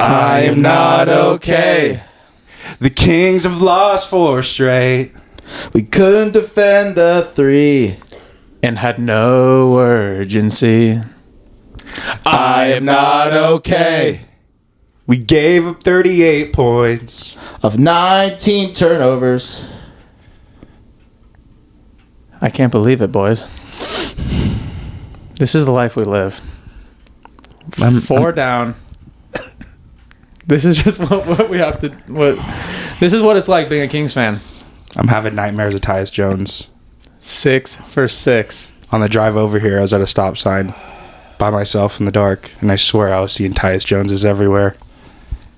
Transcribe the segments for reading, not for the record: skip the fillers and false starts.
I am not okay. The Kings have lost 4 straight. We couldn't defend the 3. And had no urgency. I am not okay. We gave up 38 points. Of 19 turnovers. I can't believe it, boys. This is the life we live. 4 down. This is just what we have to... This is what it's like being a Kings fan. I'm having nightmares of Tyus Jones. 6 for 6. On the drive over here, I was at a stop sign by myself in the dark, and I swear I was seeing Tyus Joneses everywhere,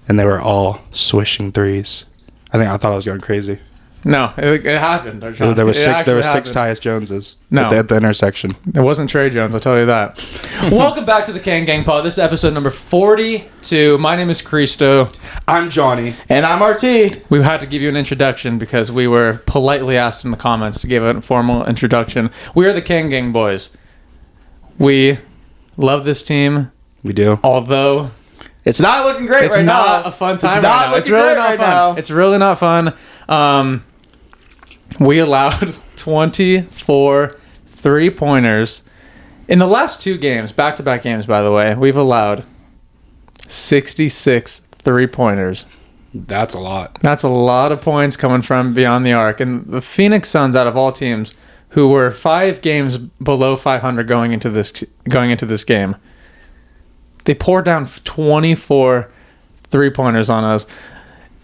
and they were all swishing threes. I thought I was going crazy. No, it happened. There were 6 Tyus Joneses at the intersection. It wasn't Trey Jones, I'll tell you that. Welcome back to the Kang Gang Pod. This is episode number 42. My name is Cristo. I'm Johnny. And I'm RT. We had to give you an introduction because we were politely asked in the comments to give a formal introduction. We are the Kang Gang Boys. We love this team. We do. Although... It's not looking great right now. It's not a fun time right now. It's really not fun. It's really not fun. We allowed 24 3-pointers. In the last 2 games, back-to-back games, by the way, we've allowed 66 3-pointers. That's a lot. That's a lot of points coming from beyond the arc. And the Phoenix Suns, out of all teams, who were 5 games below 500 going into this game, they poured down 24 3-pointers on us.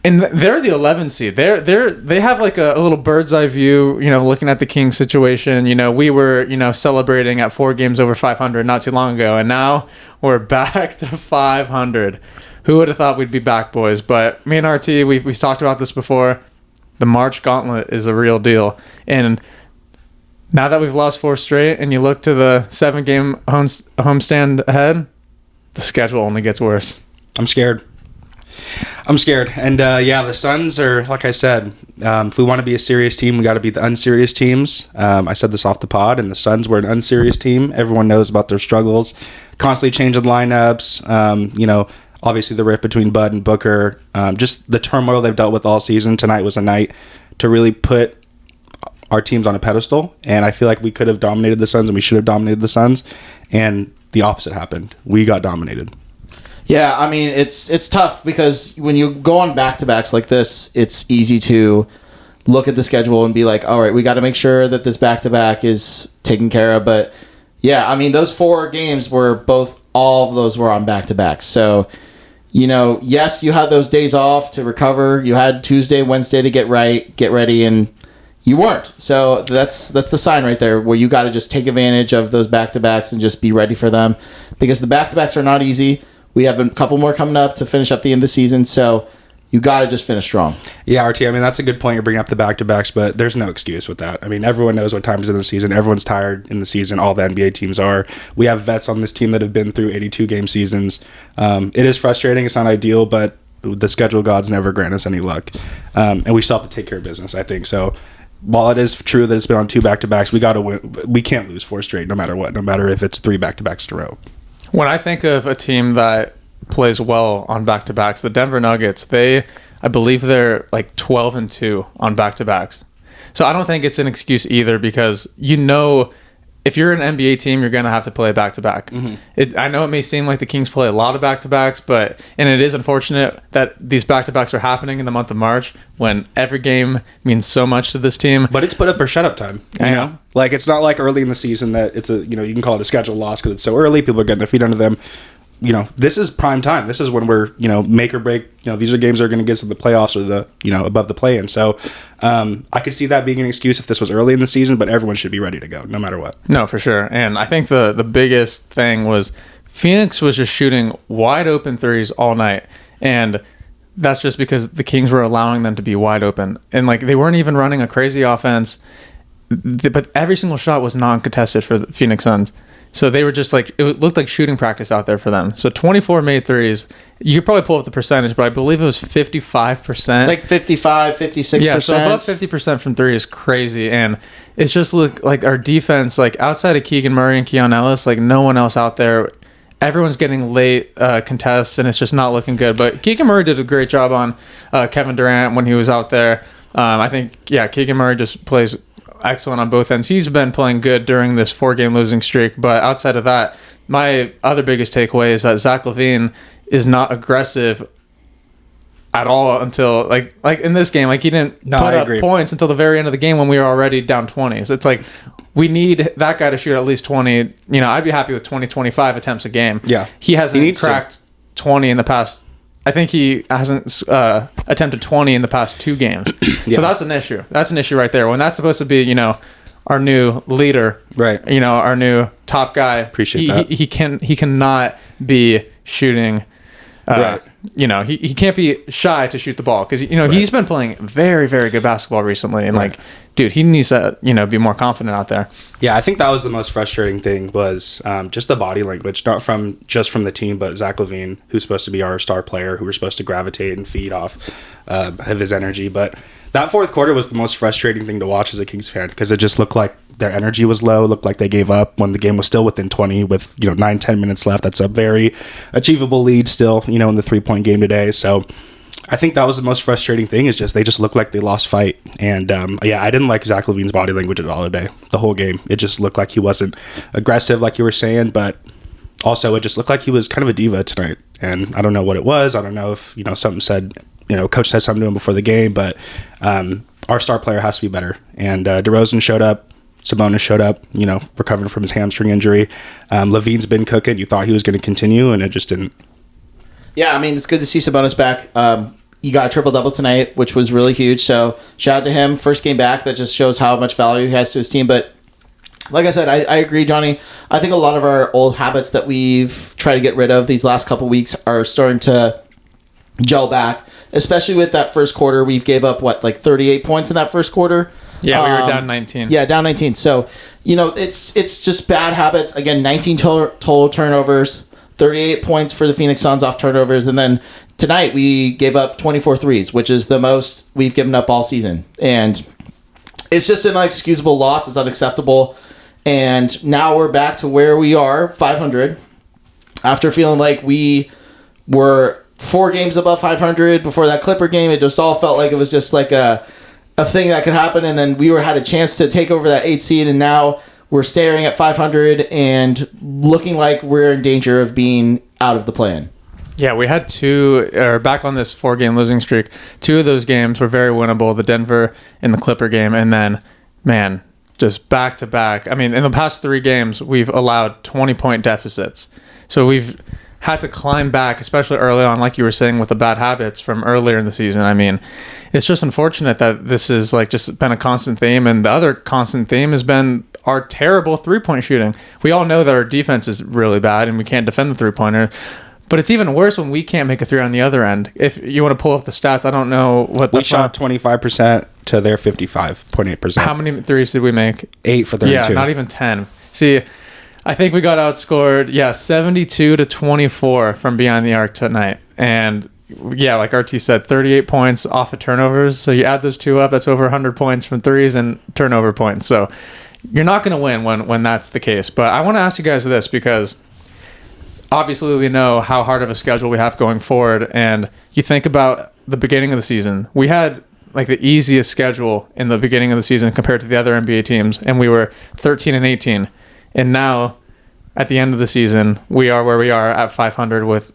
And they're the 11 seed. They have like a little bird's eye view, looking at the Kings situation. We were, celebrating at 4 games over 500 not too long ago, and now we're back to 500. Who would have thought we'd be back, boys? But me and RT, we've talked about this before. The March Gauntlet is a real deal. And now that we've lost 4 straight, and you look to the 7-game homestand ahead, the schedule only gets worse. I'm scared. And the Suns are, like I said, if we want to be a serious team, we got to be the unserious teams. I said this off the pod, and the Suns were an unserious team. Everyone knows about their struggles, constantly changing lineups. Obviously the rift between Bud and Booker, just the turmoil they've dealt with all season. Tonight was a night to really put our teams on a pedestal, and I feel like we could have dominated the Suns, and we should have dominated the Suns, and the opposite happened. We got dominated. Yeah, I mean, it's tough because when you go on back-to-backs like this, it's easy to look at the schedule and be like, all right, we got to make sure that this back-to-back is taken care of. But, yeah, I mean, those 4 games were all of those were on back-to-backs. So, yes, you had those days off to recover. You had Tuesday, Wednesday to get ready, and you weren't. So that's the sign right there where you got to just take advantage of those back-to-backs and just be ready for them because the back-to-backs are not easy. We have a couple more coming up to finish up the end of the season, so you got to just finish strong. Yeah, RT, I mean, that's a good point. You're bringing up the back-to-backs, but there's no excuse with that. I mean, everyone knows what times in the season. Everyone's tired in the season. All the NBA teams are. We have vets on this team that have been through 82-game seasons. It is frustrating. It's not ideal, but the schedule gods never grant us any luck. And we still have to take care of business, I think. So while it is true that it's been on 2 back-to-backs, we got to win. We can't lose 4 straight no matter what, no matter if it's 3 back-to-backs in a row. When I think of a team that plays well on back-to-backs, the Denver Nuggets, I believe they're like 12-2 on back-to-backs. So I don't think it's an excuse either because if you're an NBA team, you're going to have to play back-to-back. Mm-hmm. I know it may seem like the Kings play a lot of back-to-backs, and it is unfortunate that these back-to-backs are happening in the month of March when every game means so much to this team. But it's put up or shut up time. I know. Like, it's not like early in the season that it's you can call it a schedule loss because it's so early. People are getting their feet under them. This is prime time. This is when we're, make or break. These are games that are going to get us to the playoffs or the, above the play-in. So I could see that being an excuse if this was early in the season, but everyone should be ready to go no matter what. No, for sure. And I think the biggest thing was Phoenix was just shooting wide open threes all night. And that's just because the Kings were allowing them to be wide open. And they weren't even running a crazy offense, but every single shot was non-contested for the Phoenix Suns. So they were just it looked like shooting practice out there for them. So 24 made threes. You could probably pull up the percentage, but I believe it was 55%. It's like 55, 56%. Yeah, so above 50% from 3 is crazy. And it's just like our defense, outside of Keegan Murray and Keon Ellis, no one else out there everyone's getting late contests, and it's just not looking good. But Keegan Murray did a great job on Kevin Durant when he was out there. I think, Keegan Murray just plays excellent on both ends. He's been playing good during this 4-game losing streak. But outside of that, my other biggest takeaway is that Zach LaVine is not aggressive at all until like in this game. Like, he didn't put up points until the very end of the game when we were already down 20. So it's like, we need that guy to shoot at least 20. I'd be happy with 20, 25 attempts a game. Yeah. He hasn't cracked 20 in the past. I think he hasn't attempted 20 in the past 2 games. Yeah. So that's an issue. That's an issue right there. When that's supposed to be, our new leader, right? Our new top guy. Appreciate that. He cannot be shooting. Right. He can't be shy to shoot the ball because right. He's been playing very, very good basketball recently, and right. Dude, he needs to be more confident out there. Yeah, I think that was the most frustrating thing was just the body language, not from the team, but Zach LaVine, who's supposed to be our star player, who we're supposed to gravitate and feed off of his energy. But that fourth quarter was the most frustrating thing to watch as a Kings fan because it just looked like their energy was low, looked like they gave up when the game was still within 20 with 9-10 minutes left. That's a very achievable lead still, in the 3-point game today. So I think that was the most frustrating thing is just they just looked like they lost fight. And I didn't like Zach LaVine's body language at all today, the whole game. It just looked like he wasn't aggressive like you were saying, but also it just looked like he was kind of a diva tonight. And I don't know what it was. I don't know if something said, coach said something to him before the game, but our star player has to be better. And DeRozan showed up. Sabonis showed up, recovering from his hamstring injury. LaVine's been cooking. You thought he was going to continue, and it just didn't. Yeah, I mean, it's good to see Sabonis back. He got a triple-double tonight, which was really huge. So shout out to him. First game back. That just shows how much value he has to his team. But like I said, I agree, Johnny. I think a lot of our old habits that we've tried to get rid of these last couple weeks are starting to gel back, especially with that first quarter. We've gave up, 38 points in that first quarter? Yeah, we were down 19. Yeah, down 19. So, it's just bad habits. Again, 19 total turnovers, 38 points for the Phoenix Suns off turnovers. And then tonight we gave up 24 threes, which is the most we've given up all season. And it's just an inexcusable loss. It's unacceptable. And now we're back to where we are, 500, after feeling like we were 4 games above 500 before that Clipper game. It just all felt like it was just like a thing that could happen, and then we had a chance to take over that 8 seed, and now we're staring at 500 and looking like we're in danger of being out of the play-in. Yeah, we had back on this 4-game losing streak. 2 of those games were very winnable, the Denver and the Clipper game, and then, man, just back-to-back. I mean, in the past 3 games, we've allowed 20-point deficits. So we've had to climb back, especially early on, like you were saying, with the bad habits from earlier in the season. I mean, it's just unfortunate that this is just been a constant theme, and the other constant theme has been our terrible 3-point shooting. We all know that our defense is really bad and we can't defend the 3-pointer, but it's even worse when we can't make a 3 on the other end. If you want to pull up the stats, I don't know what we shot 25% to their 55.8%. How many threes did we make? 8 for 32. Yeah, not even 10. See, I think we got outscored, 72-24 from behind the arc tonight. And yeah, like RT said, 38 points off of turnovers. So you add those 2 up, that's over 100 points from threes and turnover points. So you're not going to win when that's the case. But I want to ask you guys this, because obviously we know how hard of a schedule we have going forward. And you think about the beginning of the season. We had the easiest schedule in the beginning of the season compared to the other NBA teams. And we were 13-18. And now, at the end of the season, we are where we are at 500 with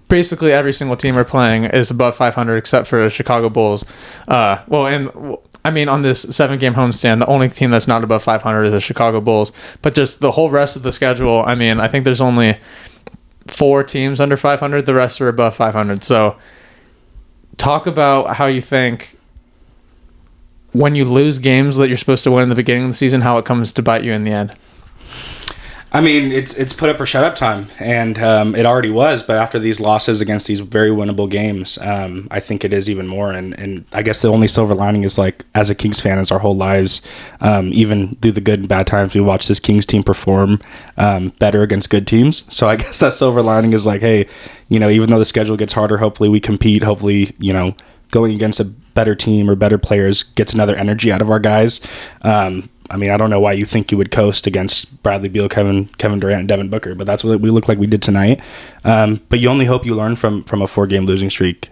basically every single team we're playing is above 500 except for the Chicago Bulls. On this 7-game homestand, the only team that's not above 500 is the Chicago Bulls. But just the whole rest of the schedule, I think there's only 4 teams under 500. The rest are above 500. So talk about how you think when you lose games that you're supposed to win in the beginning of the season, how it comes to bite you in the end. I mean, it's put up or shut up time, and it already was. But after these losses against these very winnable games, I think it is even more. And I guess the only silver lining is as a Kings fan, is our whole lives, even through the good and bad times, we watch this Kings team perform better against good teams. So I guess that silver lining is hey, even though the schedule gets harder, hopefully we compete. Hopefully, going against a better team or better players gets another energy out of our guys. I mean, I don't know why you think you would coast against Bradley Beal, Kevin Durant, and Devin Booker, but that's what we look like we did tonight. But you only hope you learn from a 4-game losing streak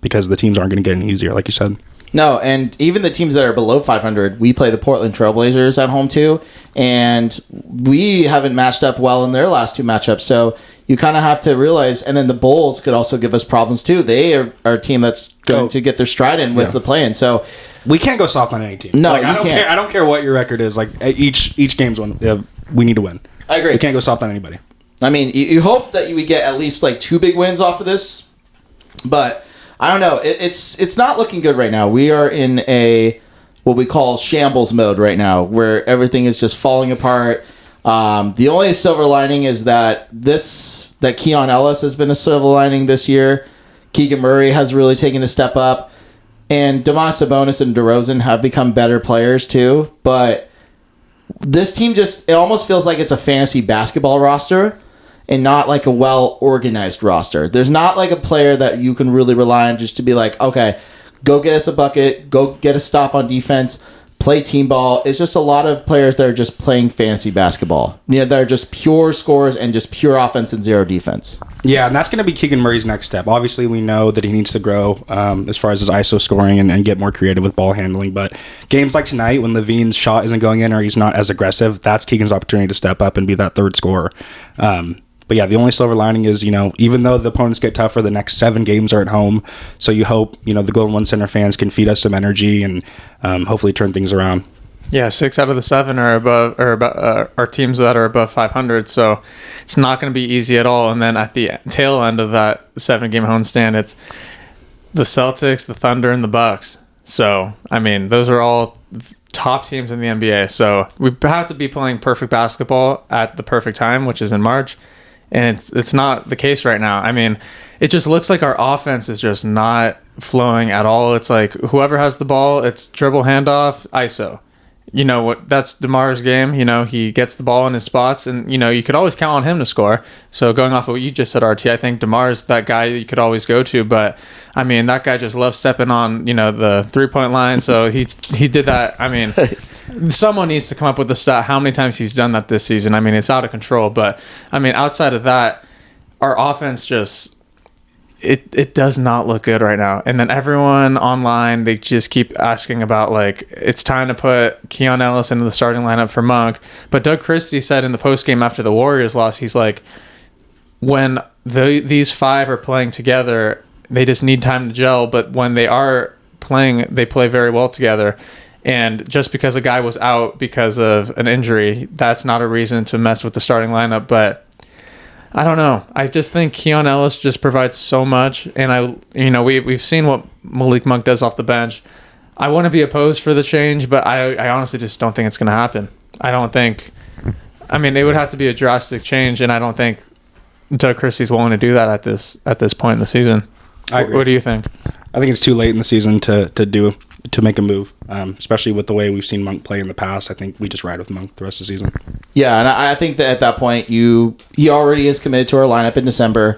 because the teams aren't going to get any easier, like you said. No, and even the teams that are below 500, we play the Portland Trailblazers at home too, and we haven't matched up well in their last 2 matchups. So you kind of have to realize, and then the Bulls could also give us problems too. They are a team that's going to get their stride in with the play-in. So we can't go soft on any team. No, I don't care. I don't care what your record is. Like each game's one. We need to win. I agree. We can't go soft on anybody. I mean, you hope that we get at least like 2 big wins off of this, but I don't know. It's not looking good right now. We are in what we call shambles mode right now, where everything is just falling apart. The only silver lining is that Keon Ellis has been a silver lining this year. Keegan Murray has really taken a step up, and Domantas Sabonis and DeRozan have become better players too. But this team it almost feels like it's a fantasy basketball roster and not like a well-organized roster. There's not like a player that you can really rely on just to be like, okay, go get us a bucket, go get a stop on defense, play team ball. It's just a lot of players that are just playing fantasy basketball. That are just pure scores and just pure offense and zero defense. Yeah, and that's going to be Keegan Murray's next step. Obviously, we know that he needs to grow as far as his ISO scoring and get more creative with ball handling. But games like tonight, when Levine's shot isn't going in or he's not as aggressive, that's Keegan's opportunity to step up and be that third scorer. But yeah, the only silver lining is, even though the opponents get tougher, the next 7 games are at home. So you hope, the Golden One Center fans can feed us some energy and hopefully turn things around. Yeah, 6 out of the 7 are teams that are above 500. So it's not going to be easy at all. And then at the tail end of that 7-game homestand, it's the Celtics, the Thunder, and the Bucks. So, I mean, those are all top teams in the NBA. So we have to be playing perfect basketball at the perfect time, which is in March. And it's not the case right now. I mean, it just looks like our offense is just not flowing at all. It's like whoever has the ball, it's dribble, handoff, ISO. That's DeMar's game. He gets the ball in his spots, and you could always count on him to score. So going off of what you just said, RT, I think DeMar's that guy you could always go to. But I mean, that guy just loves stepping on the 3-point line. So he did that. I mean. Someone needs to come up with the stat how many times he's done that this season. I mean, it's out of control. But, I mean, outside of that, our offense just it does not look good right now. And then everyone online, they just keep asking about, like, it's time to put Keon Ellis into the starting lineup for Monk. But Doug Christie said in the postgame after the Warriors loss, he's like, when these 5 are playing together, they just need time to gel. But when they are playing, they play very well together. And just because a guy was out because of an injury, that's not a reason to mess with the starting lineup. But I don't know. I just think Keon Ellis just provides so much. And we've seen what Malik Monk does off the bench. I want to be opposed for the change, but I honestly just don't think it's going to happen. It would have to be a drastic change, and I don't think Doug Christie's willing to do that at this point in the season. I agree. What do you think? I think it's too late in the season to make a move, especially with the way we've seen Monk play in the past. I think we just ride with Monk the rest of the season. Yeah, and I think that at that point, he already is committed to our lineup in December.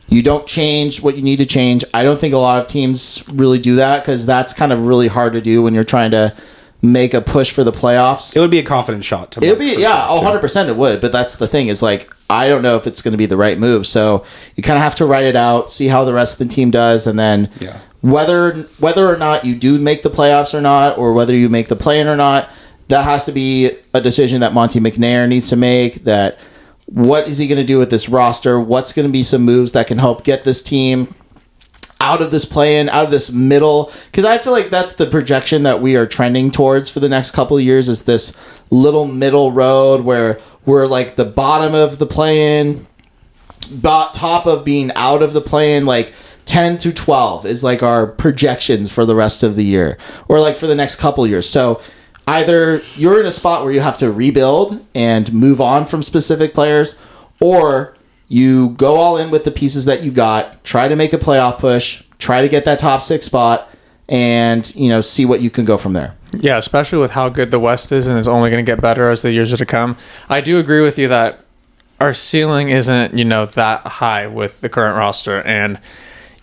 You don't change what you need to change. I don't think a lot of teams really do that because that's kind of really hard to do when you're trying to make a push for the playoffs. It would be a confident shot. It would be, 100% it would. But that's the thing is, like, I don't know if it's going to be the right move. So you kind of have to write it out, see how the rest of the team does, and then whether or not you do make the playoffs or not, or whether you make the play-in or not, that has to be a decision that Monty McNair needs to make. That what is he going to do with this roster? What's going to be some moves that can help get this team out of this play-in, out of this middle? Because I feel like that's the projection that we are trending towards for the next couple of years, is this little middle road where we're like the bottom of the play-in, top of being out of the play-in, like 10 to 12 is like our projections for the rest of the year, or like for the next couple of years. So either you're in a spot where you have to rebuild and move on from specific players, or you go all in with the pieces that you've got, try to make a playoff push, try to get that top 6 spot, and see what you can go from there. Yeah, especially with how good the West is, and it's only going to get better as the years are to come. I do agree with you that our ceiling isn't, that high with the current roster, and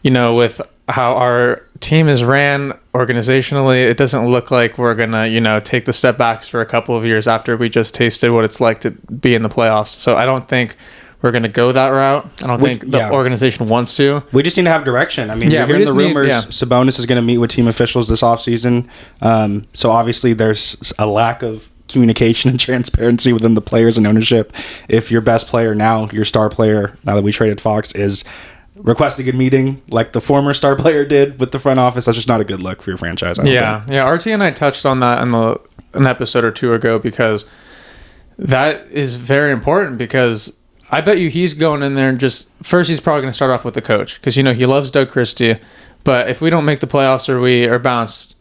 with how our team is ran organizationally, it doesn't look like we're gonna, take the step backs for a couple of years after we just tasted what it's like to be in the playoffs. So I don't think we're gonna go that route. I don't think the organization wants to. We just need to have direction. I mean, you're hearing the rumors. Sabonis is going to meet with team officials this offseason. So obviously there's a lack of communication and transparency within the players and ownership. If your best player now, your star player, now that we traded Fox, is requesting a meeting like the former star player did with the front office, that's just not a good look for your franchise. I don't think. RT and I touched on that in an episode or two ago, because that is very important, because I bet you he's going in there and just first he's probably going to start off with the coach, because he loves Doug Christie, but if we don't make the playoffs or we are bounced,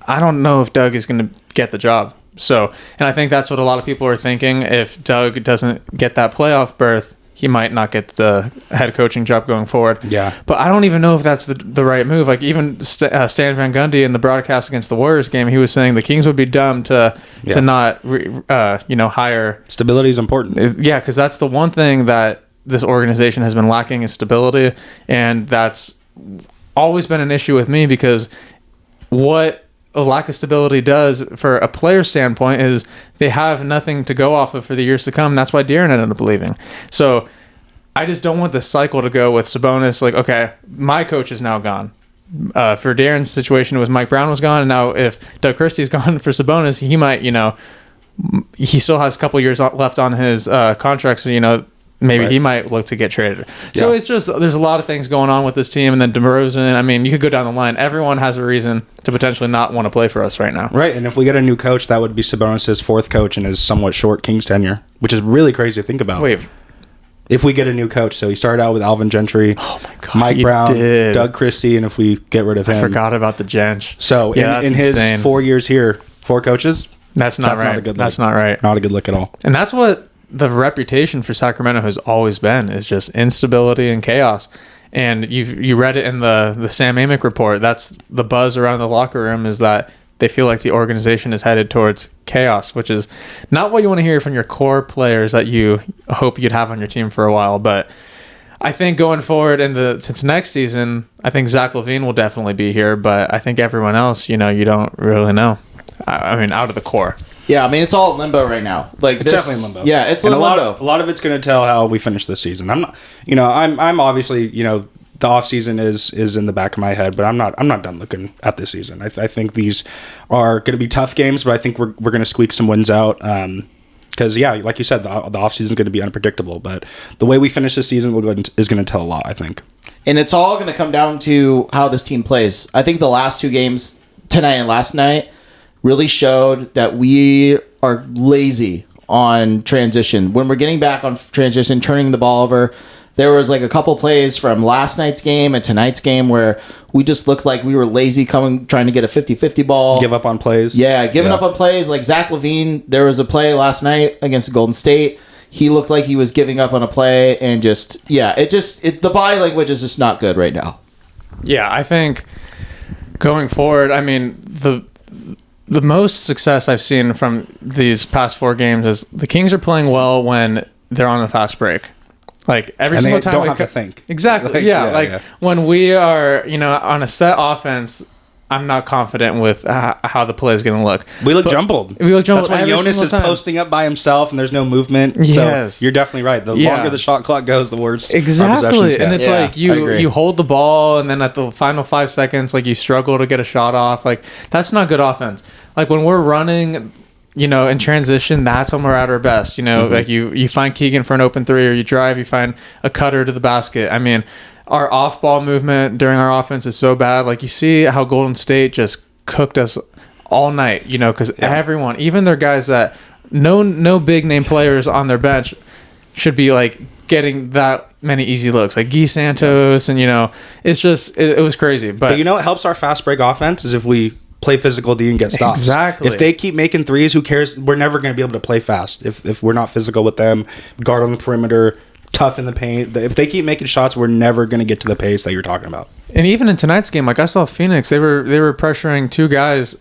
I don't know if Doug is going to get the job. So, and I think that's what a lot of people are thinking. If Doug doesn't get that playoff berth, he might not get the head coaching job going forward. Yeah. But I don't even know if that's the right move. Like, even Stan Van Gundy in the broadcast against the Warriors game, he was saying the Kings would be dumb to not hire. Stability is important. Because that's the one thing that this organization has been lacking, is stability, and that's always been an issue with me, because what a lack of stability does for a player standpoint is they have nothing to go off of for the years to come. That's why De'Aaron ended up leaving. So I just don't want this cycle to go with Sabonis. Like, okay, my coach is now gone. For De'Aaron's situation, it was Mike Brown was gone, and now if Doug Christie's gone for Sabonis, he might, he still has a couple years left on his contract, so maybe he might look to get traded. So it's just, there's a lot of things going on with this team. And then DeRozan, I mean, you could go down the line. Everyone has a reason to potentially not want to play for us right now. Right. And if we get a new coach, that would be Sabonis' fourth coach in his somewhat short Kings tenure, which is really crazy to think about. Wait. If we get a new coach. So he started out with Alvin Gentry, Mike Brown, Doug Christie, and if we get rid of him. I forgot about the Gent. So in his 4 years here, 4 coaches. That's not right. Not a good look. That's not right. Not a good look at all. And that's what the reputation for Sacramento has always been, is just instability and chaos. And you read it in the Sam Amick report. That's the buzz around the locker room, is that they feel like the organization is headed towards chaos, which is not what you want to hear from your core players that you hope you'd have on your team for a while. But I think going forward since next season, I think Zach LaVine will definitely be here, but I think everyone else, you don't really know. I mean, out of the core. Yeah, I mean, it's all limbo right now. Like, it's definitely limbo. Yeah, it's and limbo. A lot of it's going to tell how we finish this season. I'm not, I'm obviously, the off season is in the back of my head, but I'm not done looking at this season. I think these are going to be tough games, but I think we're going to squeak some wins out. Because like you said, the off season is going to be unpredictable, but the way we finish this season is going to tell a lot, I think. And it's all going to come down to how this team plays. I think the last 2 games, tonight and last night, really showed that we are lazy on transition. When we're getting back on transition, turning the ball over, there was like a couple plays from last night's game and tonight's game where we just looked like we were lazy trying to get a 50-50 ball. Give up on plays. Yeah, giving up on plays. Like Zach LaVine, there was a play last night against Golden State. He looked like he was giving up on a play, and the body language is just not good right now. Yeah, I think going forward, I mean, the most success I've seen from these past 4 games is the Kings are playing well when they're on a fast break. Like every and single they time don't we have to think. Exactly. When we are, on a set offense, I'm not confident with how the play is going to look. We look jumbled. That's when Jonas is posting up by himself and there's no movement. Yes. So you're definitely right. The longer the shot clock goes, the worse. Exactly. And it's like you hold the ball, and then at the final 5 seconds, like you struggle to get a shot off. Like that's not good offense. Like when we're running, in transition, that's when we're at our best. Like you find Keegan for an open 3, or you drive, you find a cutter to the basket. I mean, our off-ball movement during our offense is so bad. Like you see how Golden State just cooked us all night, because everyone, even their guys that no big name players on their bench should be like getting that many easy looks, like Guy Santos, and it's just it was crazy. But what helps our fast break offense is if we play physical D and get stops. Exactly. If they keep making threes, who cares? We're never going to be able to play fast if we're not physical with them. Guard on the perimeter, tough in the paint. If they keep making shots, we're never going to get to the pace that you're talking about. And even in tonight's game, like I saw Phoenix, they were pressuring 2 guys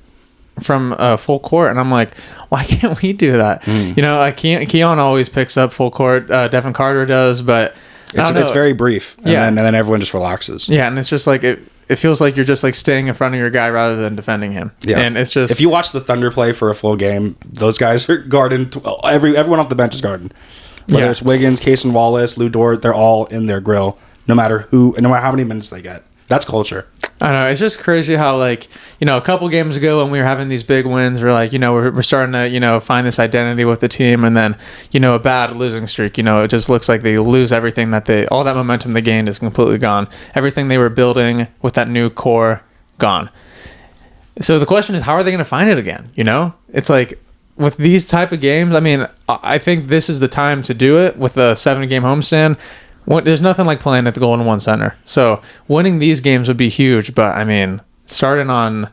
from full court, and I'm like, why can't we do that? Keon always picks up full court. Devin Carter does, but it's very brief. And then everyone just relaxes. Yeah, and it's just like it feels like you're just like staying in front of your guy rather than defending him. Yeah. And it's just, if you watch the Thunder play for a full game, those guys are guarding. Everyone off the bench is guarding. Whether it's Wiggins, Cason Wallace, Lou Dort, they're all in their grill, no matter who, and no matter how many minutes they get. That's culture. I know. It's just crazy how, like, you know, a couple games ago when we were having these big wins, we're like, you know, we're starting to, you know, find this identity with the team. And then, you know, a bad losing streak, you know, it just looks like they lose everything all that momentum they gained is completely gone. Everything they were building with that new core, gone. So the question is, how are they going to find it again? You know, it's like with these type of games, I mean, I think this is the time to do it with a 7-game homestand. There's nothing like playing at the Golden One Center. So winning these games would be huge. But, I mean, starting on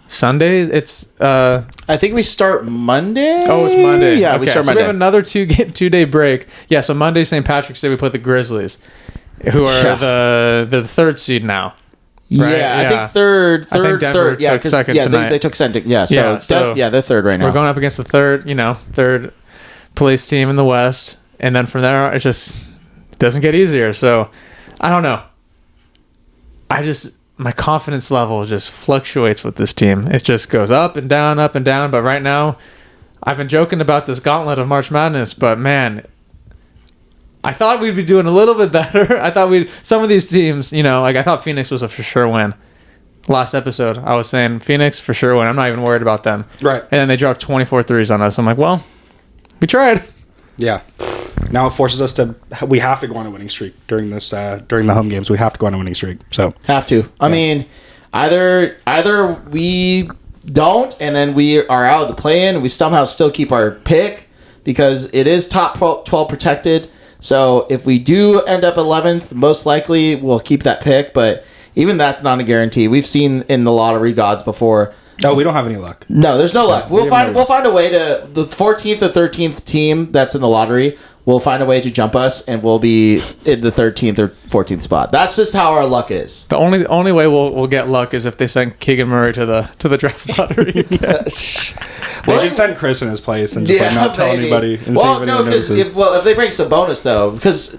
Sundays, it's... I think we start Monday. Oh, it's Monday. Yeah, okay. we start so Monday. we have another two-day break. Yeah, so Monday, St. Patrick's Day, we put the Grizzlies, who are the third seed now. Right? Yeah, I think third. I think Denver took second tonight. They took second. Yeah, so they're third right now. We're going up against the third place team in the West. And then from there, it just... doesn't get easier. So I don't know. My confidence level just fluctuates with this team. It just goes up and down. But right now, I've been joking about this gauntlet of March Madness, but man, I thought we'd be doing a little bit better. I thought some of these teams, you know, like I thought Phoenix was a for sure win. Last episode, I was saying Phoenix for sure win. I'm not even worried about them. Right. And then they dropped 24 threes on us. I'm like, well, we tried. Yeah. Now it forces us we have to go on a winning streak during the home games. We have to go on a winning streak. So have to. I mean, either we don't, and then we are out of the play-in, and we somehow still keep our pick because it is top 12 protected. So if we do end up 11th, most likely we'll keep that pick. But even that's not a guarantee. We've seen in the lottery gods before. Oh, we don't have any luck. No, there's no luck. We'll find a way to the 14th or 13th team that's in the lottery. We'll find a way to jump us, and we'll be in the 13th or 14th spot. That's just how our luck is. The only way we'll get luck is if they send Keegan Murray to the draft lottery. They should send Chris in his place and just not tell anybody. Well, no, because if they bring Sabonis though, because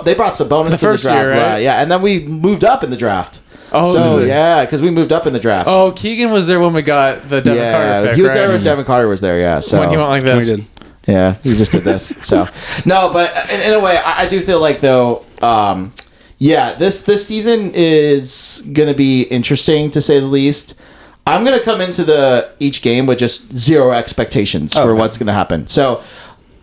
they brought Sabonis to the draft, year, right? Yeah, and then we moved up in the draft. Oh, so yeah, because we moved up in the draft. Oh, Keegan was there when we got the Devin Carter pick. He was there when Devin Carter was there. Yeah, so when he went like this. We did. Yeah, he just did this. So no, but in a way, I do feel like though, this season is gonna be interesting to say the least. I'm gonna come into each game with just zero expectations for what's gonna happen. So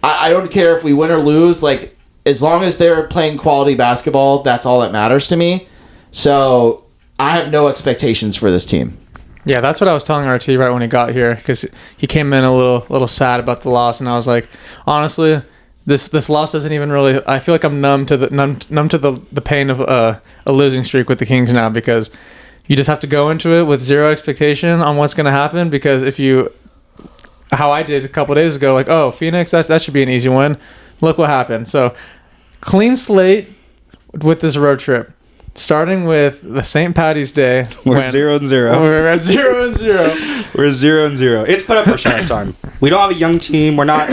I don't care if we win or lose. Like as long as they're playing quality basketball, that's all that matters to me. So I have no expectations for this team. Yeah, that's what I was telling RT right when he got here because he came in a little sad about the loss, and I was like, honestly, this loss doesn't even really. I feel like I'm numb to the pain of a losing streak with the Kings now because you just have to go into it with zero expectation on what's going to happen because how I did a couple days ago, like, oh, Phoenix, that should be an easy win. Look what happened. So clean slate with this road trip. Starting with the St. Patty's Day. We're 0-0. We're at 0-0. We're 0-0. It's put up for shot time. We don't have a young team. We're not,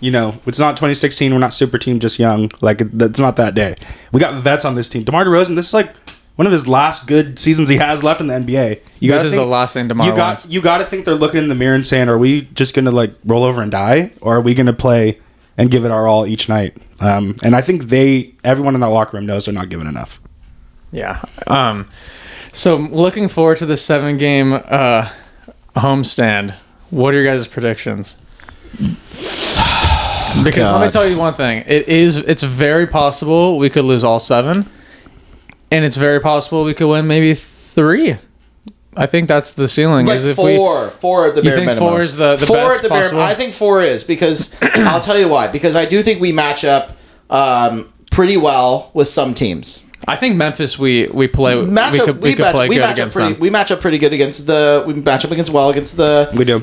it's not 2016. We're not super team, just young. Like, it's not that day. We got vets on this team. DeMar DeRozan, this is like one of his last good seasons he has left in the NBA. This is the last thing DeMar wants. You got to think they're looking in the mirror and saying, are we just going to, like, roll over and die? Or are we going to play and give it our all each night? And I think everyone in that locker room knows they're not giving enough. Yeah. So looking forward to the 7-game homestand. What are your guys' predictions? Because let me tell you one thing. It's very possible we could lose all 7. And it's very possible we could win maybe 3. I think that's the ceiling. Like is if four at the bare minimum. You think 4 is the four best at the bare possible? I think 4 is because I'll tell you why. Because I do think we match up pretty well with some teams. I think Memphis we could play good against them. We match up pretty good against the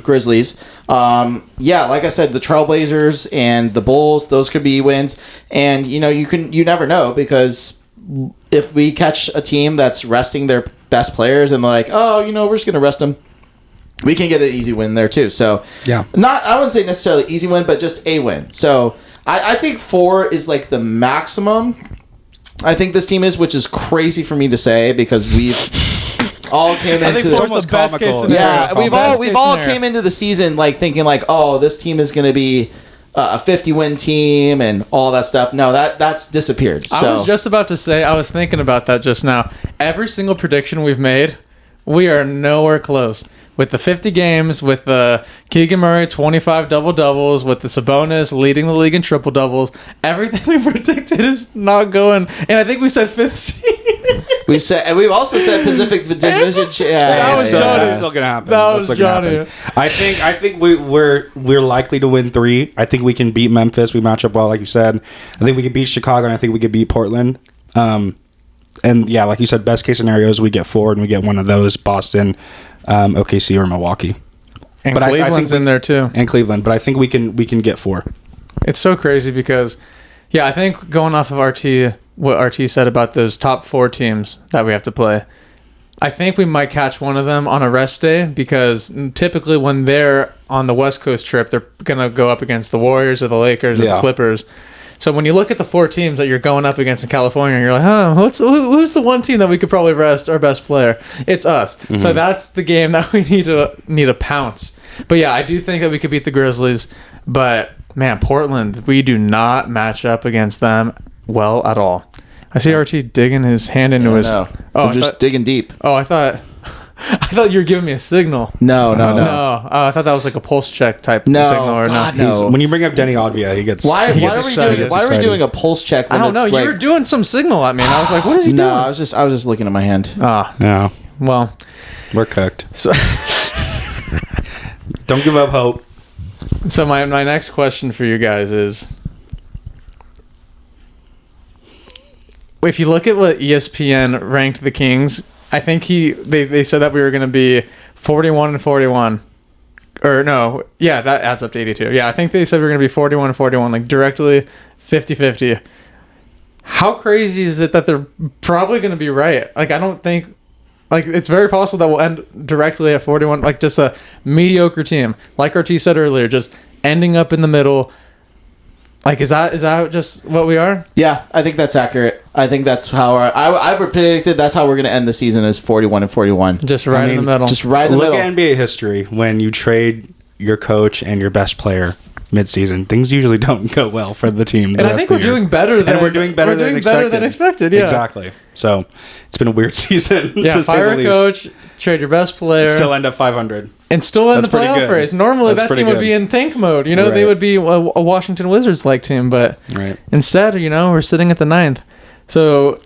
Grizzlies. Yeah, like I said, the Trailblazers and the Bulls, those could be wins. And you never know because if we catch a team that's resting their best players and they're like, oh, we're just gonna rest them, we can get an easy win there too. So yeah, I wouldn't say necessarily easy win, but just a win. So I think 4 is like the maximum. I think this team is, which is crazy for me to say because all came I think into four's the the best case comical. scenario. yeah. We've Best case all scenario. came into the season like thinking like, oh, this team is going to be a 50-win team and all that stuff. No, that's disappeared. I So was just about to say, I was thinking about that just now. Every single prediction we've made, we are nowhere close. With the 50 games, with the Keegan Murray 25 double-doubles, with the Sabonis leading the league in triple-doubles, everything we predicted is not going. And I think we said 5th seed. we said, and we've also said Pacific Division. That was Johnny. That's still gonna happen. That That's was still gonna Johnny. happen. I think we're likely to win 3. I think we can beat Memphis. We match up well, like you said. I think we can beat Chicago, and I think we can beat Portland. And yeah, like you said, best case scenario is we get 4 and we get one of those: Boston, OKC, or Milwaukee. And But I think Cleveland's in there too. And Cleveland, but I think we can get 4. It's so crazy because, yeah, I think going off of what RT said about those top 4 teams that we have to play, I think we might catch one of them on a rest day because typically when they're on the West Coast trip, they're going to go up against the Warriors or the Lakers or the Clippers. So when you look at the 4 teams that you're going up against in California, you're like, who's the one team that we could probably rest our best player? It's us. Mm-hmm. So that's the game that we need to pounce. But yeah, I do think that we could beat the Grizzlies. But man, Portland, we do not match up against them well at all. I see RT digging his hand into his. No. Oh, I'm just digging deep. Oh, I thought you were giving me a signal. No. Oh, I thought that was like a pulse check type No, signal. Or God, no. no. When you bring up Denny Advia, he gets. Why he are gets we excited. doing? Why are we doing a pulse check? When I don't know. it's like, You were doing some signal at me, and I was like, "What is he no, doing?" I was just looking at my hand. Yeah, Well, we're cooked. so Don't give up hope. So my next question for you guys is, if you look at what ESPN ranked the Kings, I think they said that we were going to be 41-41. Or no, yeah, that adds up to 82. Yeah, I think they said we were going to be 41-41, like directly 50-50. How crazy is it that they're probably going to be right? Like, I don't think... Like, it's very possible that we'll end directly at 41, like just a mediocre team. Like RT said earlier, just ending up in the middle. Like, is that just what we are? Yeah, I think that's accurate. I think that's how I predicted that's how we're going to end the season is 41-41. Just right in the middle. Just right in the middle. Look at NBA history. When you trade your coach and your best player mid-season, things usually don't go well for the team. And I think we're doing better than expected. Yeah, exactly. So it's been a weird season. Yeah, to say fire the a least. coach, trade your best player, Still end up 500. and still in the That's pretty playoff good. race. Normally, That's that team pretty would be good. in tank mode. You know, they Right. would be a Washington Wizards-like team, but Right. instead, you know, we're sitting at the 9th. So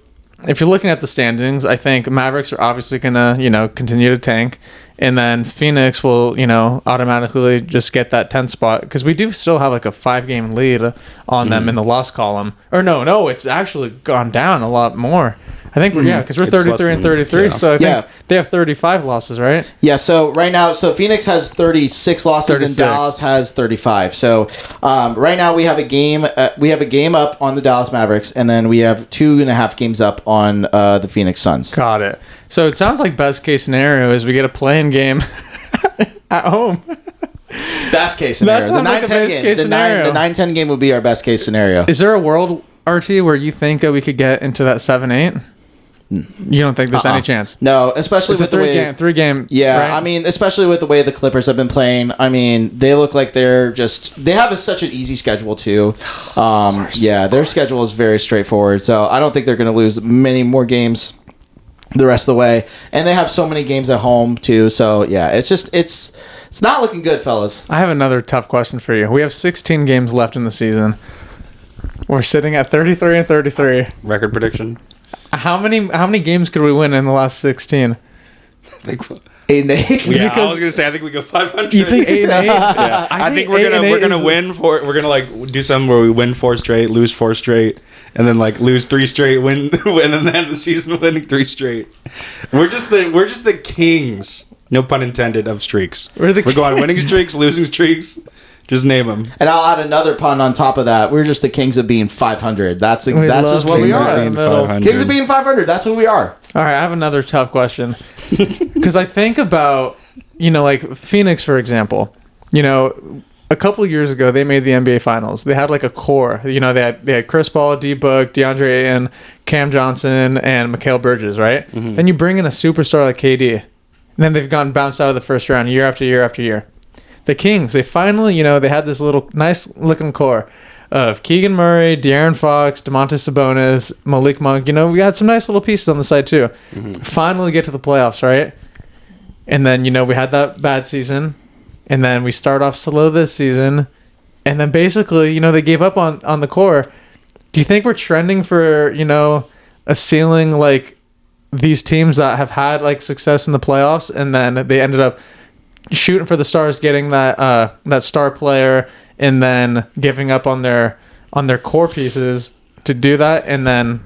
if you're looking at the standings, I think Mavericks are obviously going to, you know, continue to tank. And then Phoenix will, you know, automatically just get that 10th spot because we do still have like a 5-game lead on them in the loss column. Or no, it's actually gone down a lot more. I think we're because we're It's less 33 and than- 33, yeah. so I think they have 35 losses, right? Yeah, so right now, Phoenix has 36 losses 36. and Dallas has 35. So right now we have a game. We have a game up on the Dallas Mavericks, and then we have 2.5 games up on the Phoenix Suns. Got it. So it sounds like best case scenario is we get a playing game at home. Best case scenario. That sounds like a best case scenario. The 9-10 game would be our best case scenario. Is there a world, RT, where you think that we could get into that 7-8? You don't think there's any chance? No, especially It's a with the way. three game. Yeah, right? I mean, especially with the way the Clippers have been playing. I mean, they look like they have such an easy schedule too. Yeah, their schedule is very straightforward. So I don't think they're going to lose many more games the rest of the way. And they have so many games at home too. So yeah, it's not looking good, fellas. I have another tough question for you. We have 16 games left in the season. We're sitting at 33 and 33. Record prediction. How many games could we win in the last 16? I think. 8-8. Yeah, I Because- was gonna say I think we go 500. You think 8 and 8? Yeah. I think we're gonna win four. We're gonna like do something where we win 4 straight, lose 4 straight, and then like lose 3 straight, win, and then end the season winning 3 straight. We're just the kings. No pun intended of streaks. We're going winning streaks, losing streaks. Just name them. And I'll add another pun on top of that. We're just the kings of being 500. That's love just what we kings of are. being 500. Kings of being 500. That's who we are. All right, I have another tough question. Because I think about, you know, like Phoenix, for example. You know, a couple years ago, they made the NBA Finals. They had like a core. You know, they had Chris Paul, D Book, DeAndre Ayton, Cam Johnson, and Mikal Bridges, right? Mm-hmm. Then you bring in a superstar like KD, and then they've gotten bounced out of the first round year after year after year. The Kings, they finally, you know, they had this little nice looking core of Keegan Murray, De'Aaron Fox, Domantas Sabonis, Malik Monk. You know, we had some nice little pieces on the side too. Mm-hmm. Finally get to the playoffs, right? And then, you know, we had that bad season. And then we start off slow this season. And then basically, you know, they gave up on the core. Do you think we're trending for, you know, a ceiling like these teams that have had like success in the playoffs, and then they ended up shooting for the stars, getting that star player, and then giving up on their core pieces to do that, and then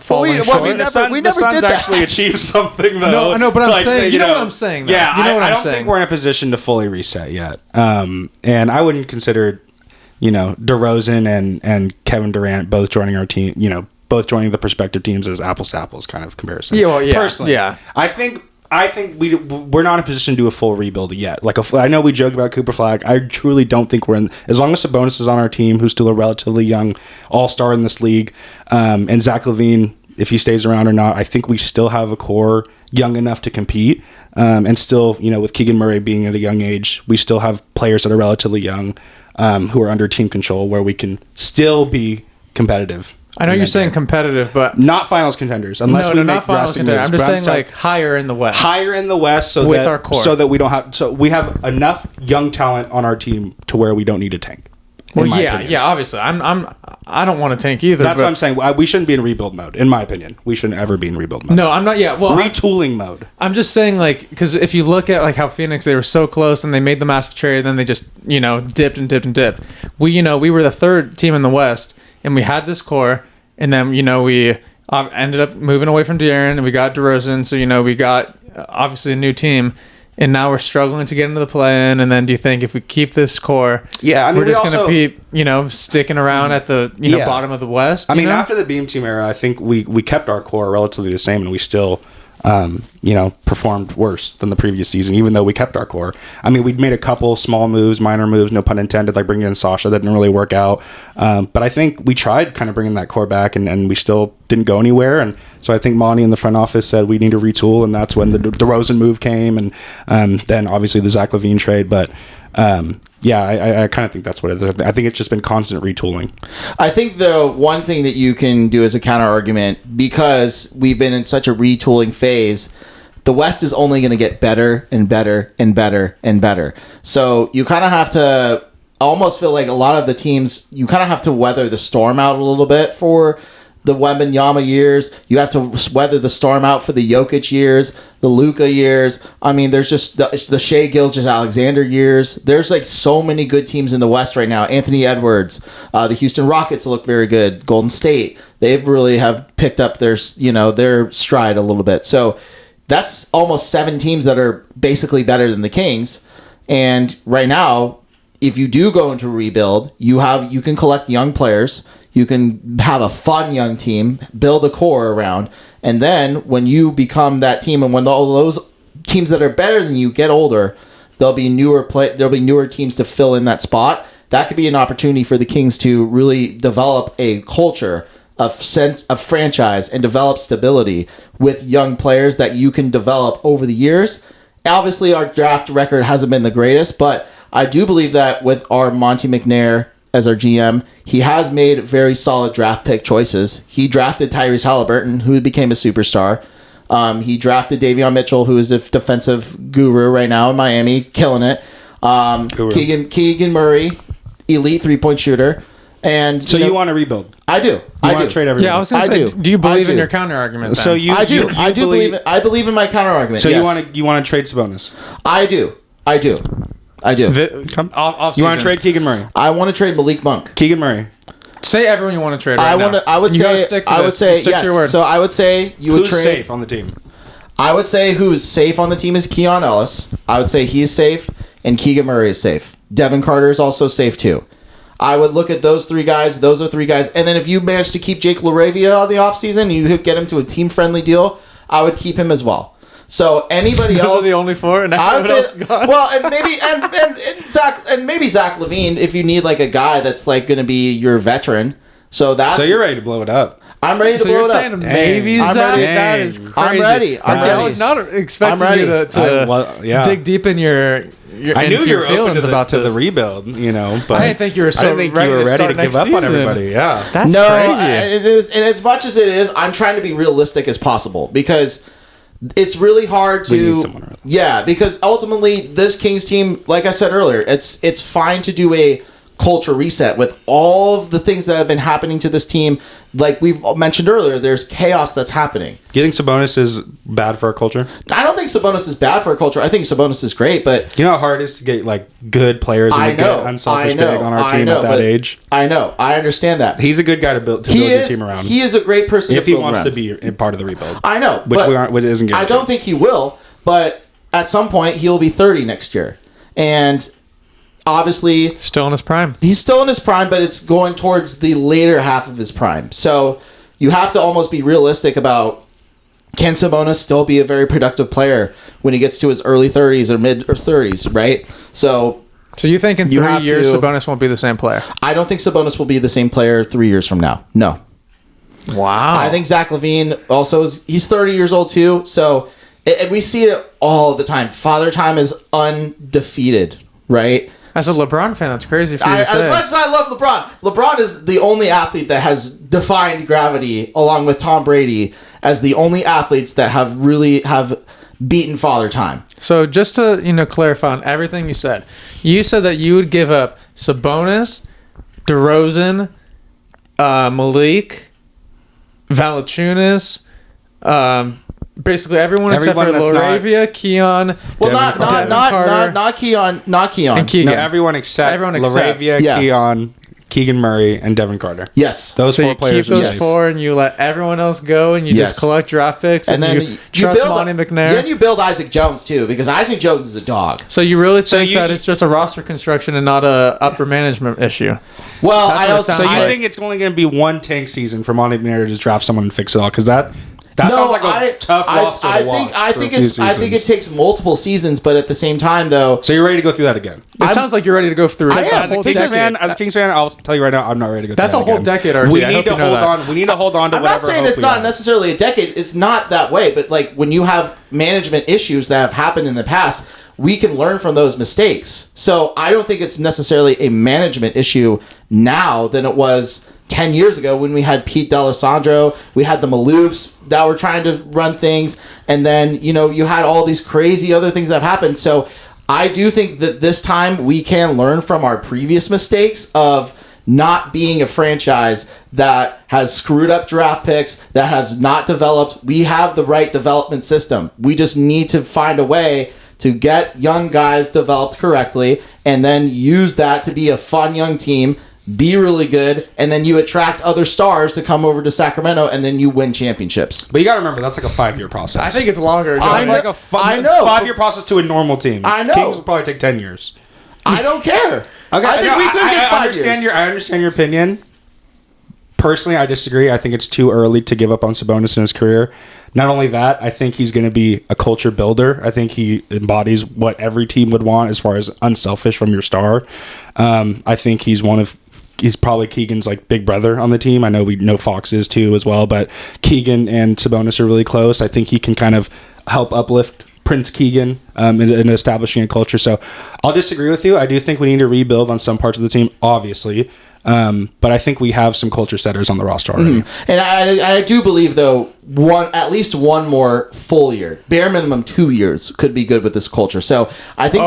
falling short. The Suns actually achieved something though. No, I know, but I'm saying, you know what I'm saying. Though. Yeah, you know I don't think we're in a position to fully reset yet. And I wouldn't consider, you know, DeRozan and Kevin Durant both joining our team, you know, both joining the prospective teams as apples to apples kind of comparison. Yeah, well, yeah, personally, yeah. I think we're not in a position to do a full rebuild yet. Like I know we joke about Cooper Flag. I truly don't think we're in. As long as Sabonis is on our team, who's still a relatively young all-star in this league, and Zach LaVine, if he stays around or not, I think we still have a core young enough to compete. And still, you know, with Keegan Murray being at a young age, we still have players that are relatively young, who are under team control, where we can still be competitive. I know you're saying competitive, but not finals contenders. Unless we make finals contenders. I'm just saying like higher in the West. Higher in the West, so with that our core, so that we don't have. So we have enough young talent on our team to where we don't need a tank. Well, yeah. Obviously, I don't want to tank either. That's what I'm saying. We shouldn't be in rebuild mode, in my opinion. We shouldn't ever be in rebuild mode. No, I'm not. Yeah, well, retooling mode. I'm just saying, like, because if you look at like how Phoenix, they were so close and they made the massive trade, then they just, you know, dipped. We were the third team in the West, and we had this core. And then, you know, we ended up moving away from De'Aaron, and we got DeRozan. So, you know, we got obviously a new team. And now we're struggling to get into the play-in. And then do you think if we keep this core, we're just going to be, you know, sticking around at the bottom of the West? I mean, after the Beam Team era, I think we kept our core relatively the same, and we still, performed worse than the previous season, even though we kept our core. I mean, we'd made a couple small moves, minor moves, no pun intended, like bringing in Sasha. That didn't really work out. But I think we tried kind of bringing that core back, and we still didn't go anywhere. And so I think Monty in the front office said we need to retool, and that's when the DeRozan move came, and then obviously the Zach LaVine trade. But I kind of think that's what it is. I think it's just been constant retooling. I think the one thing that you can do as a counter argument, because we've been in such a retooling phase, the West is only going to get better and better and better and better. So you kind of have to almost feel like a lot of the teams, you kind of have to weather the storm out a little bit for the Wembanyama years. You have to weather the storm out for the Jokic years, the Luka years. I mean, there's just the Shai Gilgeous-Alexander years. There's like so many good teams in the West right now. Anthony Edwards, the Houston Rockets look very good. Golden State, they've really have picked up their stride a little bit. So that's almost 7 teams that are basically better than the Kings. And right now, if you do go into rebuild, you can collect young players. You can have a fun young team, build a core around, and then when you become that team, and when all those teams that are better than you get older, there'll be newer teams to fill in that spot. That could be an opportunity for the Kings to really develop a culture of franchise and develop stability with young players that you can develop over the years. Obviously, our draft record hasn't been the greatest, but I do believe that with our Monty McNair as our GM, he has made very solid draft pick choices. He drafted Tyrese Halliburton, who became a superstar. He drafted Davion Mitchell, who is the defensive guru right now in Miami, killing it. Keegan Murray, elite three-point shooter. And so you want to rebuild? I do. I want to trade everyone. Yeah, I was going to say, do you believe in your counter argument? Then? So I do. I believe in my counter argument. So yes. you want to trade Sabonis? I do. You want to trade Keegan Murray? I want to trade Malik Monk. Keegan Murray. Say everyone you want to trade. I would say yes. So I would say you would trade. Who's safe on the team? I would say who's safe on the team is Keon Ellis. I would say he is safe, and Keegan Murray is safe. Devin Carter is also safe too. I would look at those 3 guys. Those are 3 guys. And then if you manage to keep Jake LaRavia on the offseason, you get him to a team-friendly deal, I would keep him as well. So anybody Those else? are the only four, and I would everyone say else gone. well, and maybe Zach Levine if you need like a guy that's like going to be your veteran. So that's So you're ready to blow it up. I'm ready to So blow you're it saying up. maybe I'm Zach? ready. That is Dang. crazy. I'm ready. I'm I ready. was not expecting I'm ready. you to Yeah. dig deep in your I knew into you your were feelings open to about the this. rebuild, but I didn't think you were so I didn't think ready you were to ready start to give next up on season. everybody. Yeah. That's no, crazy. it is, and as much as it is, I'm trying to be realistic as possible because it's really hard We need to. someone early. Yeah, because ultimately, this Kings team, like I said earlier, it's fine to do a culture reset with all of the things that have been happening to this team. Like we've mentioned earlier, there's chaos that's happening. Do you think Sabonis is bad for our culture? I don't think Sabonis is bad for our culture. I think Sabonis is great, but You know how hard it is to get like good players and I a know, good unselfish I know, big on our I team know, at that but age. I know, I understand that. He's a good guy to build your team around. He is a great person if to he build wants around. to be a part of the rebuild, I know, which but we aren't, which isn't I guaranteed. don't think he will, but at some point he'll be 30 next year. And obviously Still in his prime. he's still in his prime, but it's going towards the later half of his prime. So you have to almost be realistic about can Sabonis still be a very productive player when he gets to his early 30s or mid or 30s, right? So So you think in You 3 have years to- Sabonis won't be the same player? I don't think Sabonis will be the same player 3 years from now. No. Wow. I think Zach Levine also he's 30 years old too. So and we see it all the time. Father Time is undefeated, right? as a LeBron fan, that's crazy for you to As say. much as I love LeBron is the only athlete that has defined gravity, along with Tom Brady, as the only athletes that have beaten Father Time. So just to clarify on everything you said that you would give up Sabonis, DeRozan, Malik, Valanciunas, basically everyone except for Everyone that's not- Laravia, Keon, Well, Devin Carter. not Keon, and Keegan. No, everyone except Laravia, Yeah. Keon, Keegan Murray, and Devin Carter. Yes. Those So four you players. keep those Yes. four, and you let everyone else go, and you Yes. just collect draft picks, and, And then you trust Monty McNair. Then you build Isaac Jones too, because Isaac Jones is a dog. So you really think you- that it's just a roster construction and not a upper management issue? Well, That's I what it also sounds So you like. think it's only going to be one tank season for Monty McNair to just draft someone and fix it all? Because that sounds like a tough roster to watch. I for think a few it's. I think it seasons. takes multiple seasons, but at the same time, though, So you're ready to go through that again? It sounds like you're ready to go through. I am. that As a whole Kings decade. fan, I'll tell you right now, I'm not ready to go. That's through a that whole again. decade, RJ. We I need hope to you know hold that. on. We need to hold on to I'm whatever. not saying hope it's we not have. necessarily a decade. It's not that way, but like when you have management issues that have happened in the past, we can learn from those mistakes. So I don't think it's necessarily a management issue now than it was 10 years ago when we had Pete D'Alessandro, we had the Maloofs that were trying to run things, and then, you had all these crazy other things that have happened. So I do think that this time we can learn from our previous mistakes of not being a franchise that has screwed up draft picks, that has not developed. We have the right development system. We just need to find a way to get young guys developed correctly and then use that to be a fun young team, be really good, and then you attract other stars to come over to Sacramento, and then you win championships. But you got to remember that's like a 5-year process. I think it's longer. I It's know- like a I know. 5-year process to a normal team. I know. Kings will probably take 10 years. I don't care. I think we could get 5 years. I understand your opinion. Personally, I disagree. I think it's too early to give up on Sabonis in his career. Not only that, I think he's going to be a culture builder. I think he embodies what every team would want as far as unselfish from your star. I think he's probably Keegan's like big brother on the team. I know we know Fox is too as well, but Keegan and Sabonis are really close. I think he can kind of help uplift Prince Keegan in establishing a culture. So I'll disagree with you. I do think we need to rebuild on some parts of the team, obviously. But I think we have some culture setters on the roster already. And I do believe, though, at least one more full year, bare minimum 2 years, could be good with this culture. So I think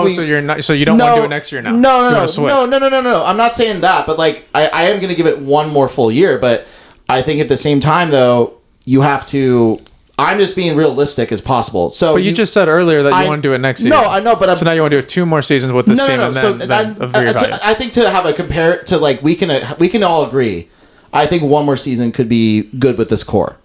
so you don't want to do it next year now? No, You wanna switch? no. I'm not saying that, but like I am going to give it one more full year. But I think at the same time, though, you have to. I'm just being realistic as possible. So, But you just said earlier that you want to do it next year. No, I know, but so now you want to do 2 more seasons with this team, and then I think to have a compare to like we can all agree. I think one more season could be good with this core.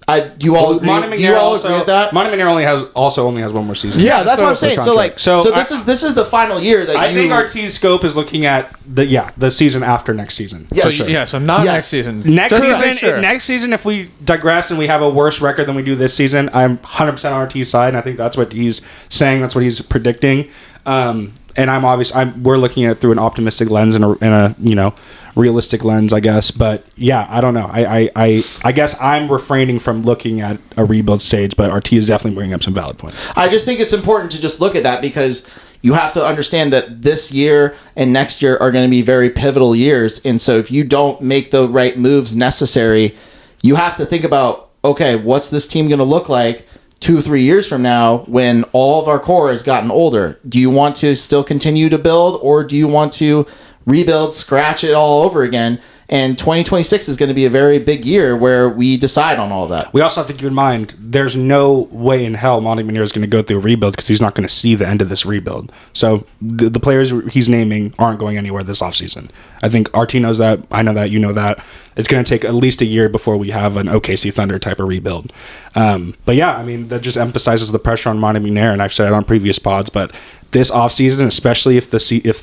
Do you all agree with that? Monty McNair only has one more season. Yeah, that's what I'm saying. So this is the final year that I think RT's scope is looking at the season after next season. Yes. So not next season. Next season, if we digress and we have a worse record than we do this season, I'm 100% on RT's side, and I think that's what he's saying. That's what he's predicting. And we're looking at it through an optimistic lens and a realistic lens, I guess. But yeah, I don't know. I guess I'm refraining from looking at a rebuild stage, but RT is definitely bringing up some valid points. I just think it's important to just look at that because you have to understand that this year and next year are going to be very pivotal years. And so if you don't make the right moves necessary, you have to think about, okay, what's this team going to look like 2-3 years from now when all of our core has gotten older? Do you want to still continue to build, or do you want to rebuild, scratch it all over again? And 2026 is going to be a very big year where we decide on all of that. We also have to keep in mind, there's no way in hell Monty McNair is going to go through a rebuild because he's not going to see the end of this rebuild. So the players he's naming aren't going anywhere this offseason. I think RT knows that. I know that. You know that. It's going to take at least a year before we have an OKC Thunder type of rebuild. But yeah, I mean, that just emphasizes the pressure on Monty McNair, and I've said it on previous pods, but this offseason, especially if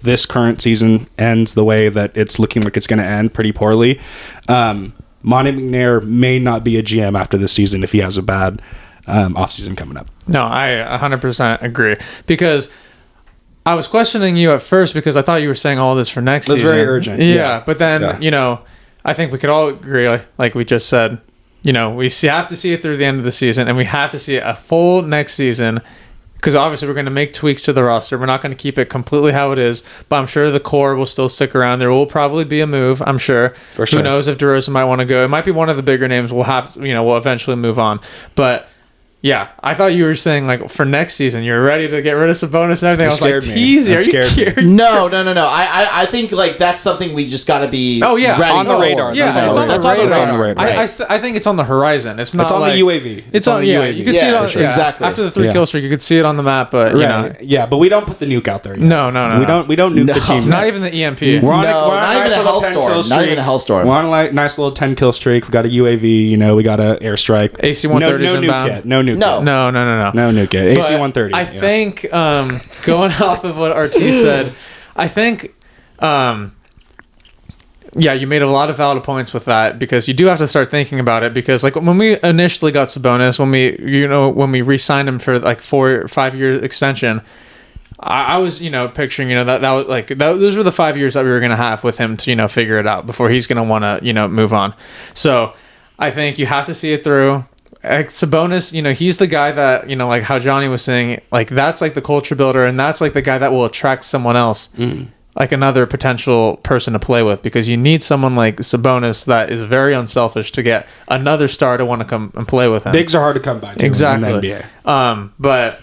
this current season ends the way that it's looking like it's going to end pretty poorly, Monty McNair may not be a GM after this season if he has a bad offseason coming up. No, I 100% agree. Because I was questioning you at first because I thought you were saying all this for next season. That's very urgent. Yeah, but then, I think we could all agree, like we just said, we have to see it through the end of the season, and we have to see it a full next season. Because obviously we're going to make tweaks to the roster. We're not going to keep it completely how it is, but I'm sure the core will still stick around. There will probably be a move, I'm sure. For sure. Who knows if DeRozan might want to go. It might be one of the bigger names. We'll eventually move on. But yeah, I thought you were saying for next season, you're ready to get rid of Sabonis and everything. I was like, teasy. Are you kidding? No. I think that's something we just got to be ready on the radar. Yeah, it's on the radar. I think it's on the horizon. It's not. It's on the UAV. It's on the UAV. You can see it on exactly. After the 3 kill streak, you could see it on the map, but yeah, but we don't put the nuke out there yet. No. We don't nuke the team. Not even the EMP. We're on not even a hellstorm. Not even a hellstorm. We're on a nice little 10 kill streak. We got a UAV. We got an airstrike. AC-130 is inbound. No nuke yet. No. No nuke yet. AC-130. I think going off of what RT said, I think you made a lot of valid points with that, because you do have to start thinking about it, because when we initially got Sabonis, when we re-signed him for 4 or 5 year extension, I was picturing that was those were the 5 years that we were going to have with him to figure it out before he's going to want to move on. So I think you have to see it through. Sabonis, he's the guy that, like how Johnny was saying, that's the culture builder, and that's the guy that will attract someone else, another potential person to play with, because you need someone like Sabonis that is very unselfish to get another star to want to come and play with him. Bigs are hard to come by too, exactly. in the NBA. But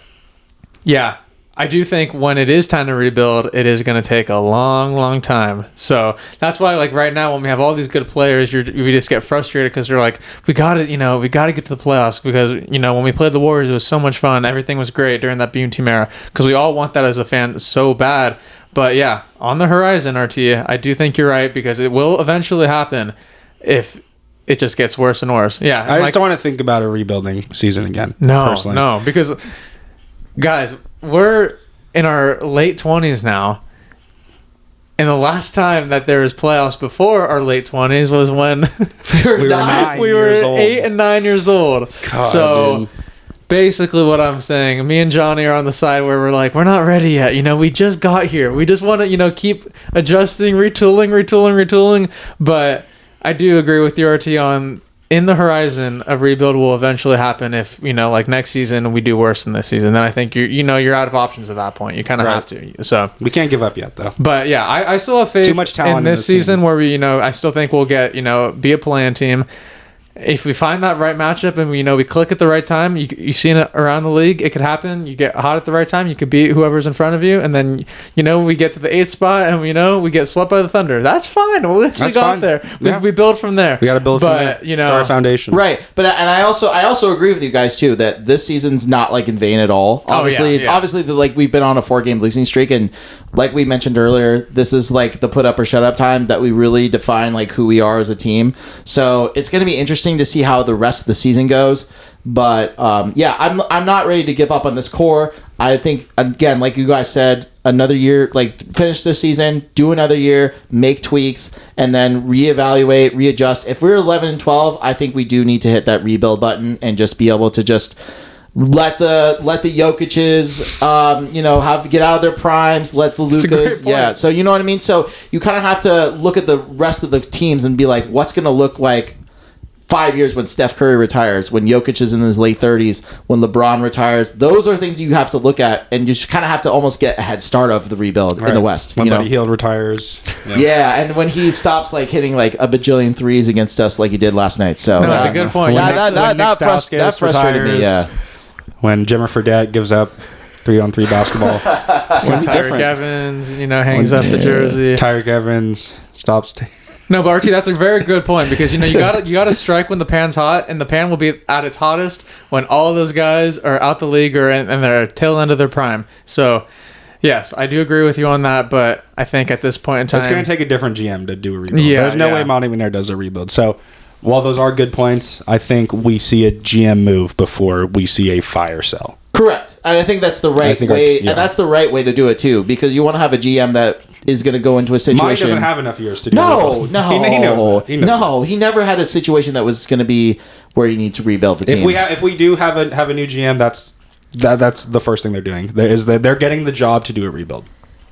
yeah, I do think when it is time to rebuild, it is going to take a long, long time. So that's why, right now, when we have all these good players, we just get frustrated because they're like, we got to get to the playoffs, because when we played the Warriors, it was so much fun. Everything was great during that Beam Team era, because we all want that as a fan so bad. But yeah, on the horizon, RT, I do think you're right, because it will eventually happen if it just gets worse and worse. Yeah, I just don't want to think about a rebuilding season again. No, because guys, we're in our late 20s now, and the last time that there was playoffs before our late 20s was when we were 8 and 9 years old. God, so dude. Basically what I'm saying, me and Johnny are on the side where we're like, we're not ready yet. We just got here. We just want to, keep adjusting, retooling. But I do agree with you, RT, on in the horizon, a rebuild will eventually happen if, next season we do worse than this season. Then I think you're out of options at that point. You kind of have to. So we can't give up yet, though. But yeah, I still have faith too much talent in this season where we, I still think we'll get, be a play-in team. If we find that right matchup and we click at the right time, you've seen it around the league. It could happen. You get hot at the right time. You could beat whoever's in front of you, and then we get to the 8th spot and we get swept by the Thunder. That's fine. We'll actually go out there. We build from there. We got to build from there. Start our foundation. Right. But I also agree with you guys too that this season's not in vain at all. Obviously, we've been on a 4-game losing streak, and like we mentioned earlier, this is the put up or shut up time that we really define who we are as a team. So it's going to be interesting interesting to see how the rest of the season goes. But yeah, I'm not ready to give up on this core. I think, again, like you guys said, another year, like finish this season, do another year, make tweaks, and then reevaluate, readjust. If we're 11 and 12, I think we do need to hit that rebuild button and just be able to just let the Jokic's, get out of their primes, let the Lukas, yeah. So you know what I mean. So you kind of have to look at the rest of the teams and be like, what's going to look like 5 years when Steph Curry retires, when Jokic is in his late 30s, when LeBron retires. Those are things you have to look at, and you just kind of have to almost get a head start of the rebuild in the West. When Buddy Hield retires. Yeah, and when he stops like hitting like a bajillion threes against us like he did last night. So that's a good point. That frustrated me. Yeah. When Jimmer Fredette gives up 3-on-3 basketball. When Tyreek Evans, hangs up the jersey. Tyreek Evans stops. No, but Archie, that's a very good point, because you gotta strike when the pan's hot, and the pan will be at its hottest when all of those guys are out the league or in their tail end of their prime. So, yes, I do agree with you on that, but I think at this point in time, it's going to take a different GM to do a rebuild. Yeah, there's no way Monty McNair does a rebuild. So, while those are good points, I think we see a GM move before we see a fire sell. Correct, and I think that's the right way, and that's the right way to do it too, because you want to have a GM that is going to go into a situation. Mike doesn't have enough years to do No, he knows that. No, he never had a situation that was going to be where you need to rebuild the team. If we do have a new GM, that's the first thing they're doing. They're getting the job to do a rebuild.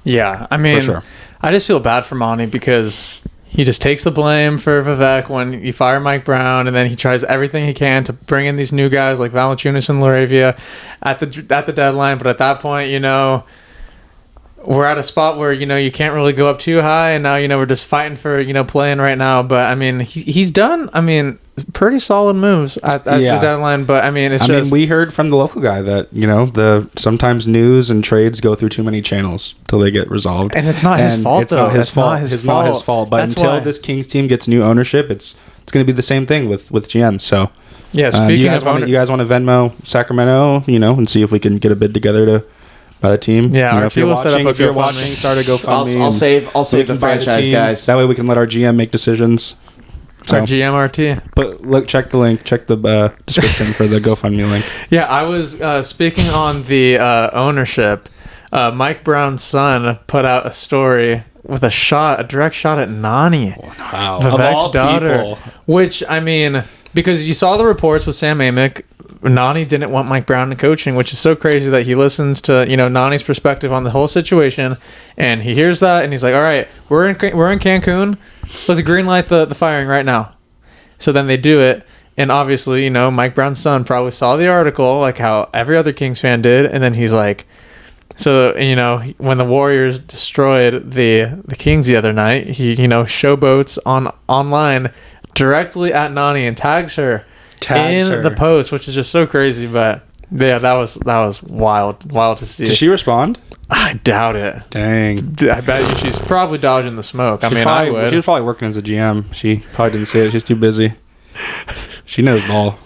Yeah, I mean, for sure. I just feel bad for Monty because he just takes the blame for Vivek when you fire Mike Brown, and then he tries everything he can to bring in these new guys like Valanciunas and Laravia at the deadline. But at that point, we're at a spot where you can't really go up too high, and now we're just fighting for playing right now. But I mean, he's done pretty solid moves at the deadline. But I mean, we heard from the local guy that the sometimes news and trades go through too many channels till they get resolved, and it's not his fault. It's not his fault. But until this Kings team gets new ownership, it's going to be the same thing with GM. So yeah, speaking of you guys want to Venmo Sacramento, and see if we can get a bid together to buy the team. Yeah, if you're watching, start a GoFundMe. I'll save the franchise guys. That way we can let our GM make decisions. Our GMRT. But look, check the link. Check the description for the GoFundMe link. Yeah, I was speaking on the ownership. Mike Brown's son put out a story with a direct shot at Nani, wow, Vivek's daughter. People. Which, I mean, because you saw the reports with Sam Amick, Nani didn't want Mike Brown in coaching, which is so crazy that he listens to Nani's perspective on the whole situation, and he hears that and he's like, all right, we're in Cancun, let's green light the firing right now. So then they do it, and obviously Mike Brown's son probably saw the article like how every other Kings fan did, and then he's like, so when the Warriors destroyed the Kings the other night, he showboats online directly at Nani and tags her in the post, which is just so crazy. But yeah, that was wild to see. Did she respond? I doubt it. Dang. I bet you she's probably dodging the smoke. I would. She was probably working as a GM. She probably didn't see it. She's too busy. She knows ball.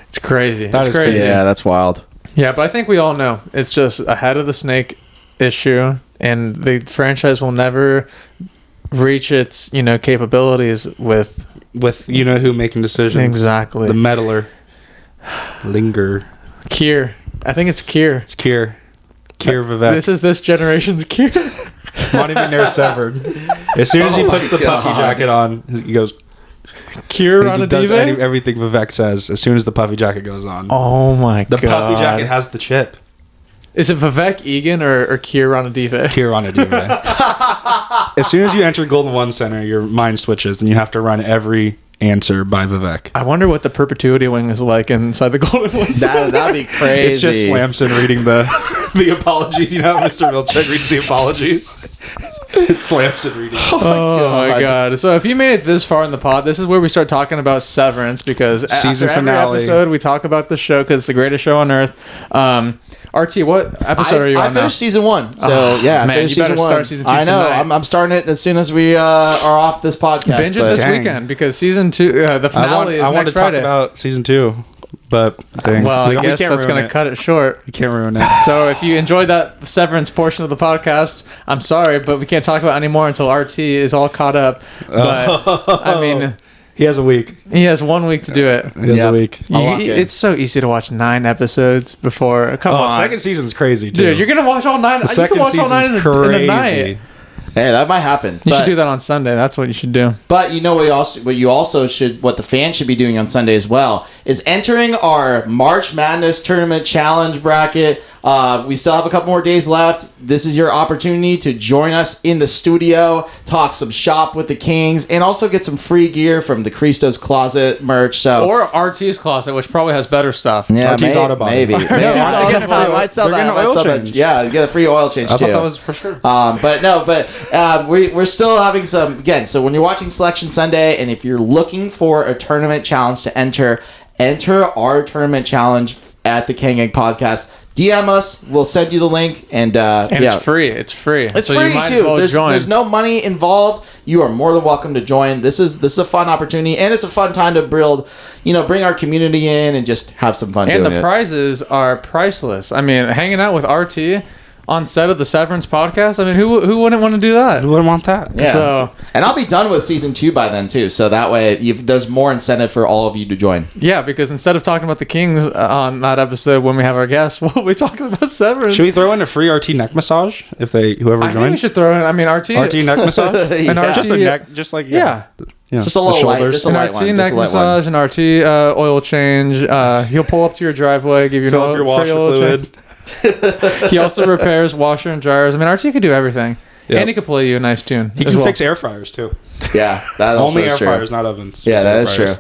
It's crazy. That's crazy. Yeah, that's wild. Yeah, but I think we all know it's just a head of the snake issue, and the franchise will never reach its capabilities with who making decisions. Exactly. The meddler. Linger. Kier. I think it's Kier. It's Kier. Kier Vivek. This is this generation's Kier. Monty McNair severed. As soon as he puts the puffy jacket on, he goes, Kier on a does diva? everything Vivek says as soon as the puffy jacket goes on. Oh my god. The puffy jacket has the chip. Is it Vivek Egan or Kier on a diva? Kier on a diva. As soon as you enter Golden One Center, your mind switches and you have to run every answer by Vivek. I wonder what the perpetuity wing is like inside the Golden One Center. That'd be crazy. It's just Slamson reading the apologies. Mr. Milchick reads the apologies. It's Slamson reading. Oh my god. So if you made it this far in the pod, this is where we start talking about Severance, because season after finale. every episode we talk about the show because it's the greatest show on earth. RT, what episode are you on now? I finished season 1. So I finished season 1. Start season 2 I know. tonight. I'm starting it as soon as we are off this podcast. Binge it this weekend because season 2, the finale is next Friday. I want to talk about season 2, but well, I guess that's going to cut it short. You can't ruin it. So if you enjoyed that Severance portion of the podcast, I'm sorry, but we can't talk about it anymore until RT is all caught up. But I mean, He has a week. He has 1 week to do it. He has a week. It's so easy to watch 9 episodes before. Come on. Second season's crazy, too. Dude, you're going to watch all 9? The second season's crazy. In a night. Hey, that might happen. You should do that on Sunday. That's what you should do. But you know what the fans should be doing on Sunday as well is entering our March Madness Tournament Challenge bracket. We still have a couple more days left. This is your opportunity to join us in the studio, talk some shop with the Kings, and also get some free gear from the Christo's Closet merch. So or RT's Closet, which probably has better stuff. yeah, RT's Auto Body. maybe. I might sell that. Yeah, you get a free oil change I too. thought that was for sure. We're still having some again. So when you're watching Selection Sunday, and if you're looking for a tournament challenge to enter our tournament challenge at the Kang Podcast. DM us. We'll send you the link, and it's free. It's free. It's so free you might too. As well There's no money involved. You are more than welcome to join. This is a fun opportunity, and it's a fun time to bring our community in and just have some fun. And the prizes are priceless. I mean, hanging out with RT on set of the Severance podcast. I mean, who wouldn't want to do that? Who wouldn't want that? Yeah. So, and I'll be done with season 2 by then too. So that way, there's more incentive for all of you to join. Yeah, because instead of talking about the Kings on that episode when we have our guests, we'll be talking about Severance. Should we throw in a free RT neck massage if whoever I joins? think we should throw in. I mean, RT neck massage. and RT, Just a neck, just like yeah. Just a little light, just a an light RT one. neck massage, an RT oil change. He'll pull up to your driveway, give you Fill up your washer fluid. He also repairs washer and dryers. I mean, RT could do everything. Yep. And he could play you a nice tune. He can fix air fryers too. Yeah, that also only is air true. fryers, not ovens. Yeah, that is true.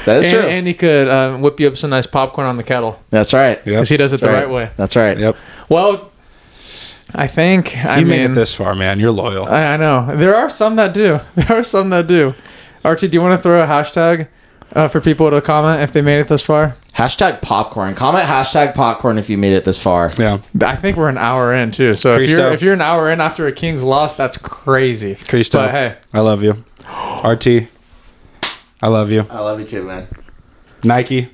That is true. And he could whip you up some nice popcorn on the kettle. That's right. Because he does it the right way. That's right. Yep. Well, I think you made it this far, man. You're loyal. I know. There are some that do. RT, do you want to throw a hashtag for people to comment if they made it this far? Hashtag popcorn. Comment hashtag popcorn if you made it this far. Yeah. I think we're an hour in too. So if you're an hour in after a Kings loss, that's crazy. Cristo. But hey, I love you. RT. I love you. I love you too, man. Nike.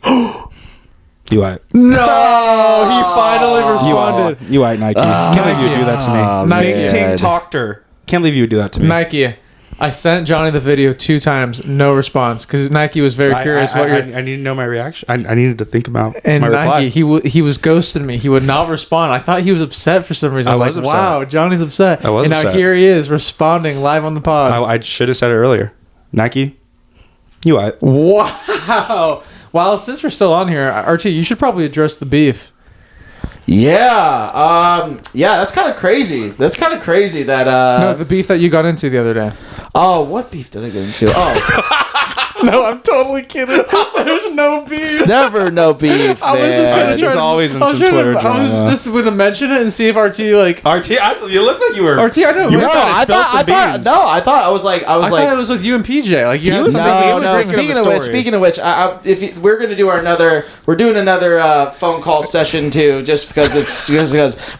You right. No, he finally responded. You right, Nike. Can't believe you would do that to me. Nike. Team Talkter. Can't believe you would do that to me. Nike. I sent Johnny the video 2 times, no response, because Nike was very curious. I needed to know my reaction. I needed to think about and my reply. Nike, he was ghosting me. He would not respond. I thought he was upset for some reason. I was like, upset. Wow, Johnny's upset. I was and upset. now here he is responding live on the pod. I should have said it earlier. Nike, you right. Wow. Well, since we're still on here, RT, you should probably address the beef. Yeah. That's kind of crazy. That No, the beef that you got into the other day. Oh, what beef did I get into? Oh. No, I'm totally kidding. There's no beef. Never no beef. I was just gonna try. I was just gonna mention it and see if RT like you look like you were RT. I know. I thought I was like I thought it was with you and PJ. Like you had something. No. Speaking of which, we're gonna do we're doing another phone call session too, just because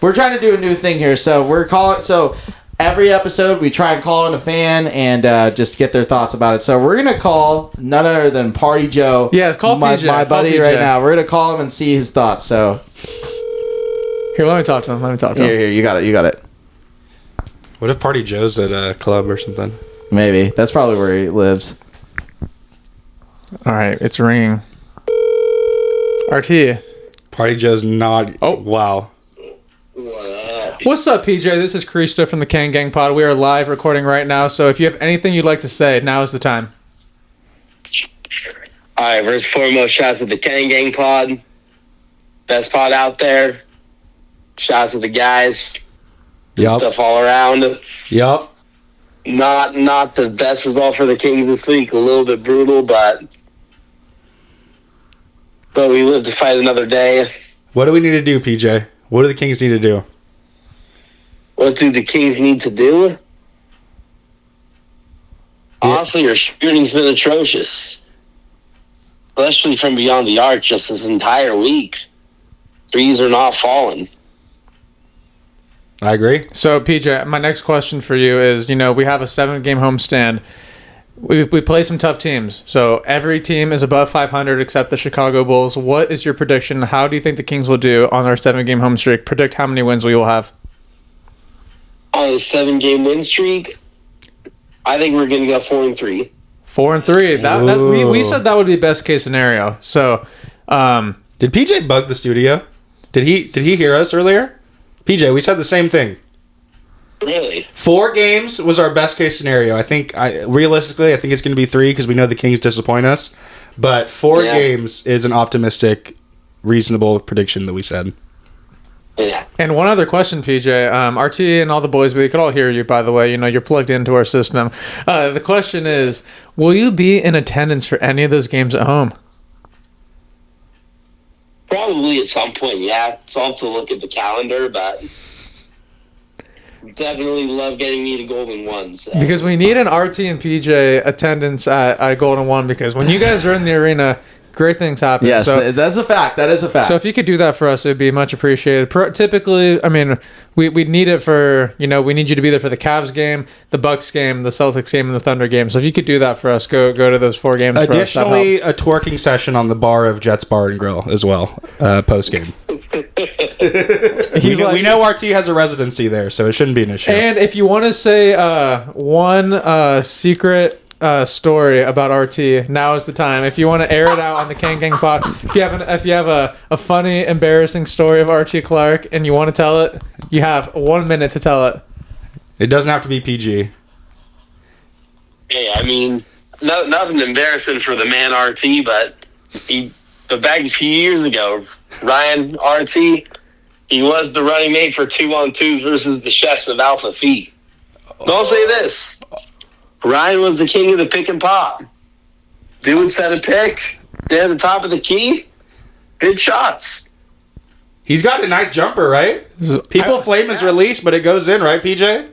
we're trying to do a new thing here. So we're calling. So every episode we try and call in a fan and just get their thoughts about it. So we're gonna call none other than Party Joe. Yeah, call PJ. My buddy PJ. right now. We're gonna call him and see his thoughts. So here, let me talk to him. Here, you got it. What if Party Joe's at a club or something? Maybe that's probably where he lives. All right, it's ringing. RT. Party Joe's not. Oh wow. What's up, PJ? This is Krista from the Kang Gang Pod. We are live recording right now, so if you have anything you'd like to say, now is the time. All right, first and foremost, shouts to the Kang Gang Pod. Best pod out there. Shouts to the guys. Good stuff all around. Yep. Not the best result for the Kings this week. A little bit brutal, but we live to fight another day. What do we need to do, PJ? What do the Kings need to do? What do the Kings need to do? Honestly, your shooting's been atrocious. Especially from beyond the arc just this entire week. Threes are not falling. I agree. So, PJ, my next question for you is, we have a 7-game homestand. We play some tough teams. So every team is above 500 except the Chicago Bulls. What is your prediction? How do you think the Kings will do on our 7-game home streak? Predict how many wins we will have. On a 7-game win streak, I think we're going to go 4-3. 4-3. We said that would be best case scenario. So, Did PJ bug the studio? Did he hear us earlier? PJ, we said the same thing. Really? 4 games was our best case scenario. Realistically, I think it's going to be 3 because we know the Kings disappoint us. But 4 games is an optimistic, reasonable prediction that we said. Yeah. and one other question, PJ. RT and all the boys, we could all hear you, by the way. You're plugged into our system. The question is, will you be in attendance for any of those games at home? Probably at some point, yeah. So I'll have to look at the calendar, but definitely love getting me to Golden Ones. So. Because we need an RT and PJ attendance at Golden One, because when you guys are in the arena, great things happen. Yes, so, that's a fact. That is a fact. So if you could do that for us, it would be much appreciated. Typically, I mean, we need it for, we need you to be there for the Cavs game, the Bucks game, the Celtics game, and the Thunder game. So if you could do that for us, go to those 4 games for us. Additionally, a twerking session on the bar of Jets Bar and Grill as well, post game. We know RT has a residency there, so it shouldn't be an issue. And if you want to say one secret story about RT, now is the time. If you want to air it out on the Kang Gang pod, if you have a funny, embarrassing story of RT Clark and you want to tell it, you have 1 minute to tell it. It doesn't have to be PG. Hey, I mean, nothing embarrassing for the man RT, but back a few years ago, Ryan RT, he was the running mate for 2-on-2s versus the Chefs of Alpha Phi. I'll say this. Ryan was the king of the pick and pop. Dude set a pick. They're at the top of the key. Good shots. He's got a nice jumper, right? People flame his release, but it goes in, right, PJ?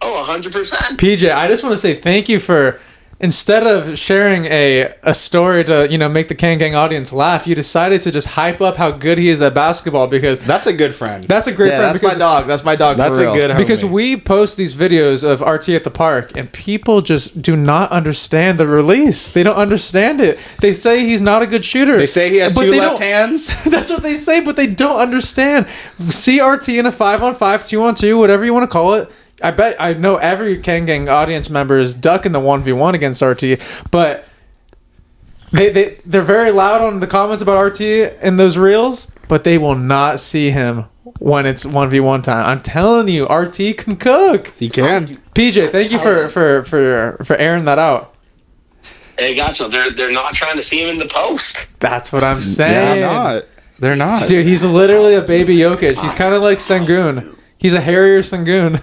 Oh, 100%. PJ, I just want to say thank you for, instead of sharing a story to make the Kang Gang audience laugh, you decided to just hype up how good he is at basketball, because that's a good friend. That's a great friend. That's my dog. That's my dog. That's for real. a good homie. Because we post these videos of RT at the park, and people just do not understand the release. They don't understand it. They say he's not a good shooter. They say he has but 2 they left don't- hands. That's what they say, but they don't understand. See RT in a 5-on-5, 2-on-2, whatever you want to call it. I know every Kang Gang audience member is ducking the 1v1 against RT, but they're very loud on the comments about RT in those reels, but they will not see him when it's 1v1 time. I'm telling you, RT can cook. He can. PJ, thank you for airing that out. Hey, gotcha. They're not trying to see him in the post. That's what I'm saying. They're not. Dude, he's literally a baby Jokic. He's kind of like Sengun. He's a hairier Sengun.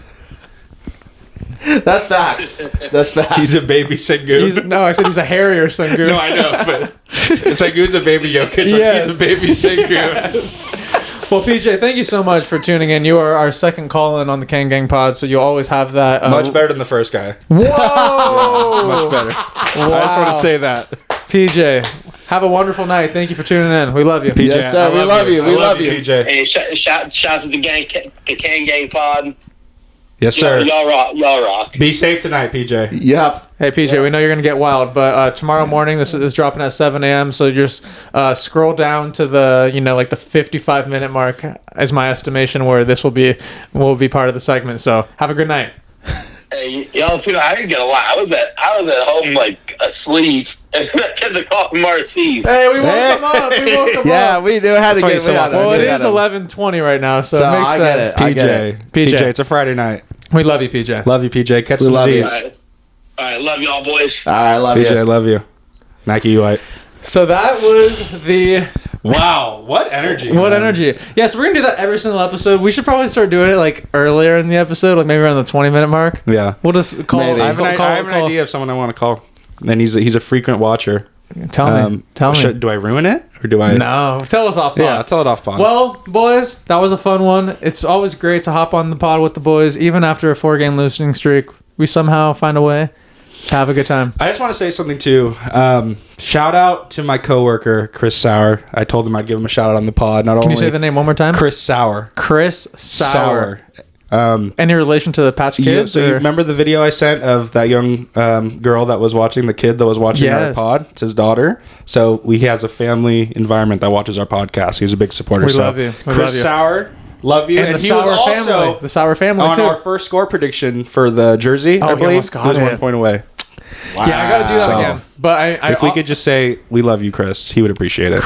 That's facts. That's facts. He's a baby Sengun. No, I said he's a hairier Sengun. No, I know, but Sengun's a baby Jokic. Yes. He's a baby Sengun. Yes. Well, PJ, thank you so much for tuning in. You are our second call-in on the Kang Gang pod, so you'll always have that. Much better than the first guy. Whoa! Much better. I just want to say that. PJ, have a wonderful night. Thank you for tuning in. We love you. PJ, Yes, sir. We love you. We love you. PJ. Hey, shout to the Kang Gang pod. Yes, sir. Y'all rock. Y'all rock. Be safe tonight, PJ. Yep. Hey, PJ, we know you're going to get wild, but tomorrow morning, this is dropping at 7 a.m., so just scroll down to the, like the 55-minute mark is my estimation, where this will be part of the segment. So have a good night. Hey, y'all too. I didn't get a lot. I was at home like asleep and I had to call from RCs. Hey, we woke them up. Yeah, we do have to get rid of Well, it is 11:20 right now, so it makes I sense. get it. PJ, it's a Friday night. We love you, PJ. Love you, PJ. Catch We some love you. Z's. All right, love y'all, boys. All right, love PJ, you. love you. Mackie White. So that was the... Wow, what energy. What man. energy. Yeah, so we're going to do that every single episode. We should probably start doing it like earlier in the episode, like maybe around the 20-minute mark. Yeah. We'll just call... Maybe. I have an idea of someone I want to call. And he's a frequent watcher. Tell me. Do I ruin it? Or do I... No. Tell us off pod. Yeah, tell it off pod. Well, boys, that was a fun one. It's always great to hop on the pod with the boys. Even after a 4-game losing streak, we somehow find a way to have a good time. I just want to say something too. Shout out to my coworker, Chris Sauer. I told him I'd give him a shout out on the pod. Can you say the name one more time? Chris Sauer. Chris Sauer. Any relation to the Patch Kids? So you remember the video I sent of that young girl that was watching, the kid that was watching our pod? It's his daughter. So he has a family environment that watches our podcast. He was a big supporter. We love you. Chris Sauer, love you. And the he Sauer was family. also The Sauer family, on too. our first score prediction for the jersey, I he believe. almost got he was it. 1 point away. Yeah, I gotta do that So, again. But If we could just say we love you, Chris, he would appreciate it.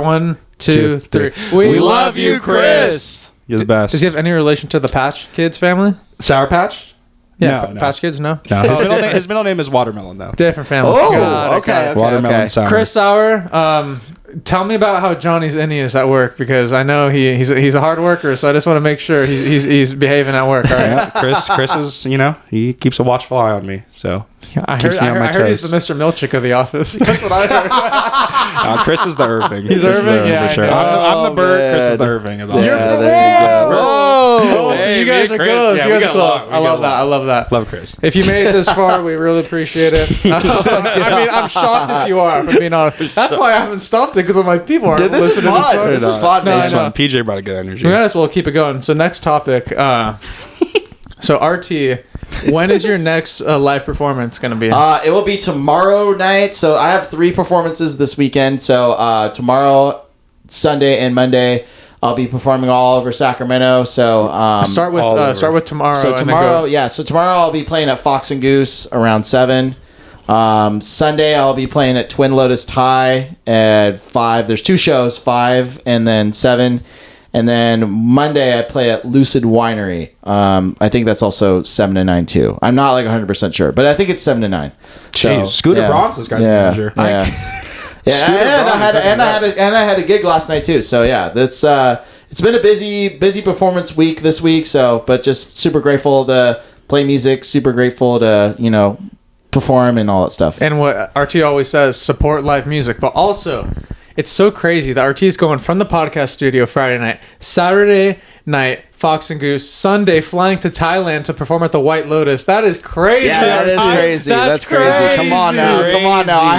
One, two, three. We love you, Chris. You're the best. Does he have any relation to the Patch Kids family? Sour Patch? Yeah, No. Patch Kids, no? No, his middle name is Watermelon, though. Different family. Oh, Got it, okay, got it. okay, Watermelon okay. sour. Chris Sauer, tell me about how Johnny's innie is at work, because I know he's a hard worker, so I just want to make sure he's behaving at work. All right. Yeah, Chris is, he keeps a watchful eye on me. So I keeps me on my heard he's the toes. Mr. Milchick of the office. That's what I heard. Chris is the Irving. He's Chris is the Irving? Yeah, for I sure. know. I'm the bird. Chris is man. the Irving of the Yeah, office. there you go. Oh, so Hey, you me guys and are Chris, close. yeah, You we guys are get along. close. We I get love that. along. I love that. Love Chris. If you made it this far, we really appreciate it. I mean, I'm shocked if you are, if I'm being honest. That's why I haven't stopped it, because I'm like, people aren't Dude, this is listening to fun. show. This is fun, No, man. I It's know. fun. PJ brought a good energy. We might as well keep it going. So next topic. So RT, when is your next live performance going to be? It will be tomorrow night. So I have 3 performances this weekend. So tomorrow, Sunday, and Monday, I'll be performing all over Sacramento. So start with all over. tomorrow. So and then tomorrow, go- yeah. So tomorrow I'll be playing at Fox and Goose around 7. Sunday I'll be playing at Twin Lotus Thai at 5. There's 2 shows, 5 and then 7. And then Monday I play at Lucid Winery. I think that's also 7 to 9 too. I'm not like 100% sure, but I think it's 7 to 9. Jeez, Scooter Braun's this guy's manager. Yeah. Yeah, and I had a gig last night too. So yeah, that's it's been a busy performance week this week. So, but just super grateful to play music. Super grateful to perform and all that stuff. And what RT always says, support live music. But also, it's so crazy that RT is going from the podcast studio Friday night, Saturday night, Fox and Goose, Sunday flying to Thailand to perform at the White Lotus. That is crazy. Yeah, that is crazy. That's crazy. Come on now. I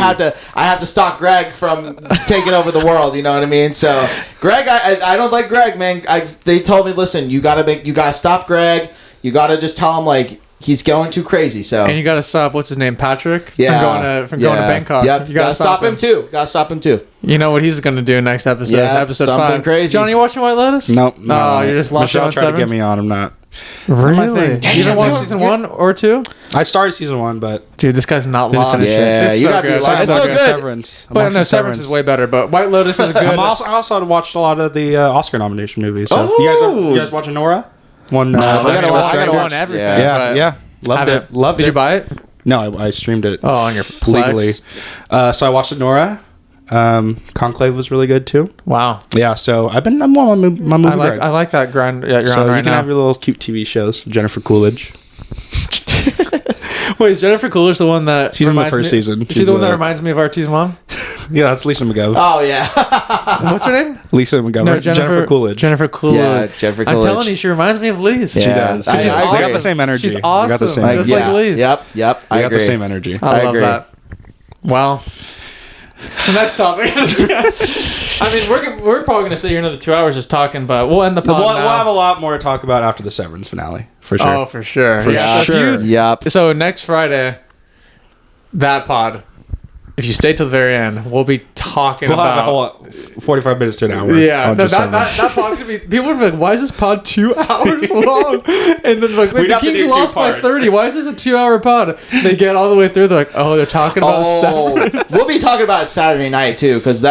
have to stop Greg from taking over the world. You know what I mean? So, Greg, I don't like Greg, man. They told me, listen, you gotta stop Greg. You gotta just tell him like he's going too crazy. So, And you got to stop, what's his name, Patrick? yeah, From going to Bangkok. Yep, You gotta stop him too. Gotta stop him too. You know what he's going to do next episode? Yeah, episode something 5. crazy. Johnny, you watching White Lotus? Nope. Oh, you're just locked Michelle on tried to Severance? get me on. I'm not. Really? thing. You didn't watch Damn, season you're- 1 or 2? I started season 1, but Dude, this guy's not Didn't lost. finish it. Yeah, It's you so gotta be good. locked. It's so good. Severance. I'm But no, watching Severance is way better. But White Lotus is a good. I also had watched a lot of the Oscar nomination movies. So Oh. you guys watching Nora? One. No, I gotta watch- I gotta Won watch everything. Yeah. but Yeah. Loved haven't- it. Loved Did it. you buy it? No, I streamed it. Oh, on your legally. Plex. So I watched it, Nora. Conclave was really good too. Wow. Yeah, so I'm on my movie break. I like that grind. Yeah, you're So on right you can now. have your little cute TV shows. Jennifer Coolidge. Wait, is Jennifer Coolidge the one that She's in the reminds first me- season. Is she She's the one that the- reminds me of RT's mom? Yeah, that's Lisa McGovern. Oh yeah. What's her name? Lisa McGovern. No, Jennifer Coolidge. Jennifer Coolidge. Yeah, Jennifer I'm Coolidge. telling you, she reminds me of Lise. Yeah. She does. I- She's I they got agree. the same energy. She's They got the awesome. same Like, energy. just Lise. Yep. They I got agree. the same energy. I love agree. that. Wow. So next topic. I mean, we're probably gonna sit here another 2 hours just talking, but we'll end the pod We'll now. have a lot more to talk about after the Severance finale, for sure. Oh, for sure. For yeah. sure. So, if you- Yep. so next Friday, that pod. If you stay till the very end, we'll be talking We'll have a about. whole 45 minutes to an hour. Yeah, on that just Severance. pod's gonna be. People are gonna be like, "Why is this pod 2 hours long?" And then like, We'd the have to Kings do two lost by parts. 30. Why is this a 2-hour pod? They get all the way through. They're like, "Oh, they're talking about Severance." We'll be talking about it Saturday night too, because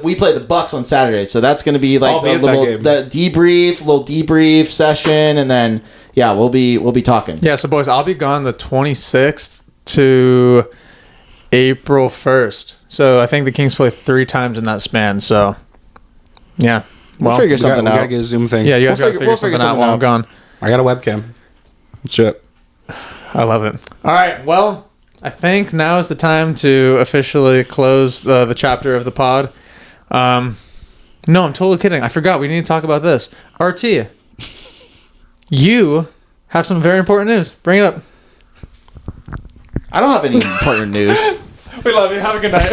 we play the Bucks on Saturday, so that's going to be like I'll be a at that little game. little debrief session, and then we'll be talking. Yeah, so boys, I'll be gone the 26th to April 1st. So I think the Kings play 3 times in that span. So yeah, We'll figure We something gotta out. get a Zoom thing. yeah, you guys We'll gotta figure figure something out something while I'm out. gone. I got a webcam. Let's do it. I love it. All right, well, I think now is the time to officially close the chapter of the pod. No, I'm totally kidding. I forgot. We need to talk about this. RT, you have some very important news. Bring it up. I don't have any important news. We love you. Have a good night.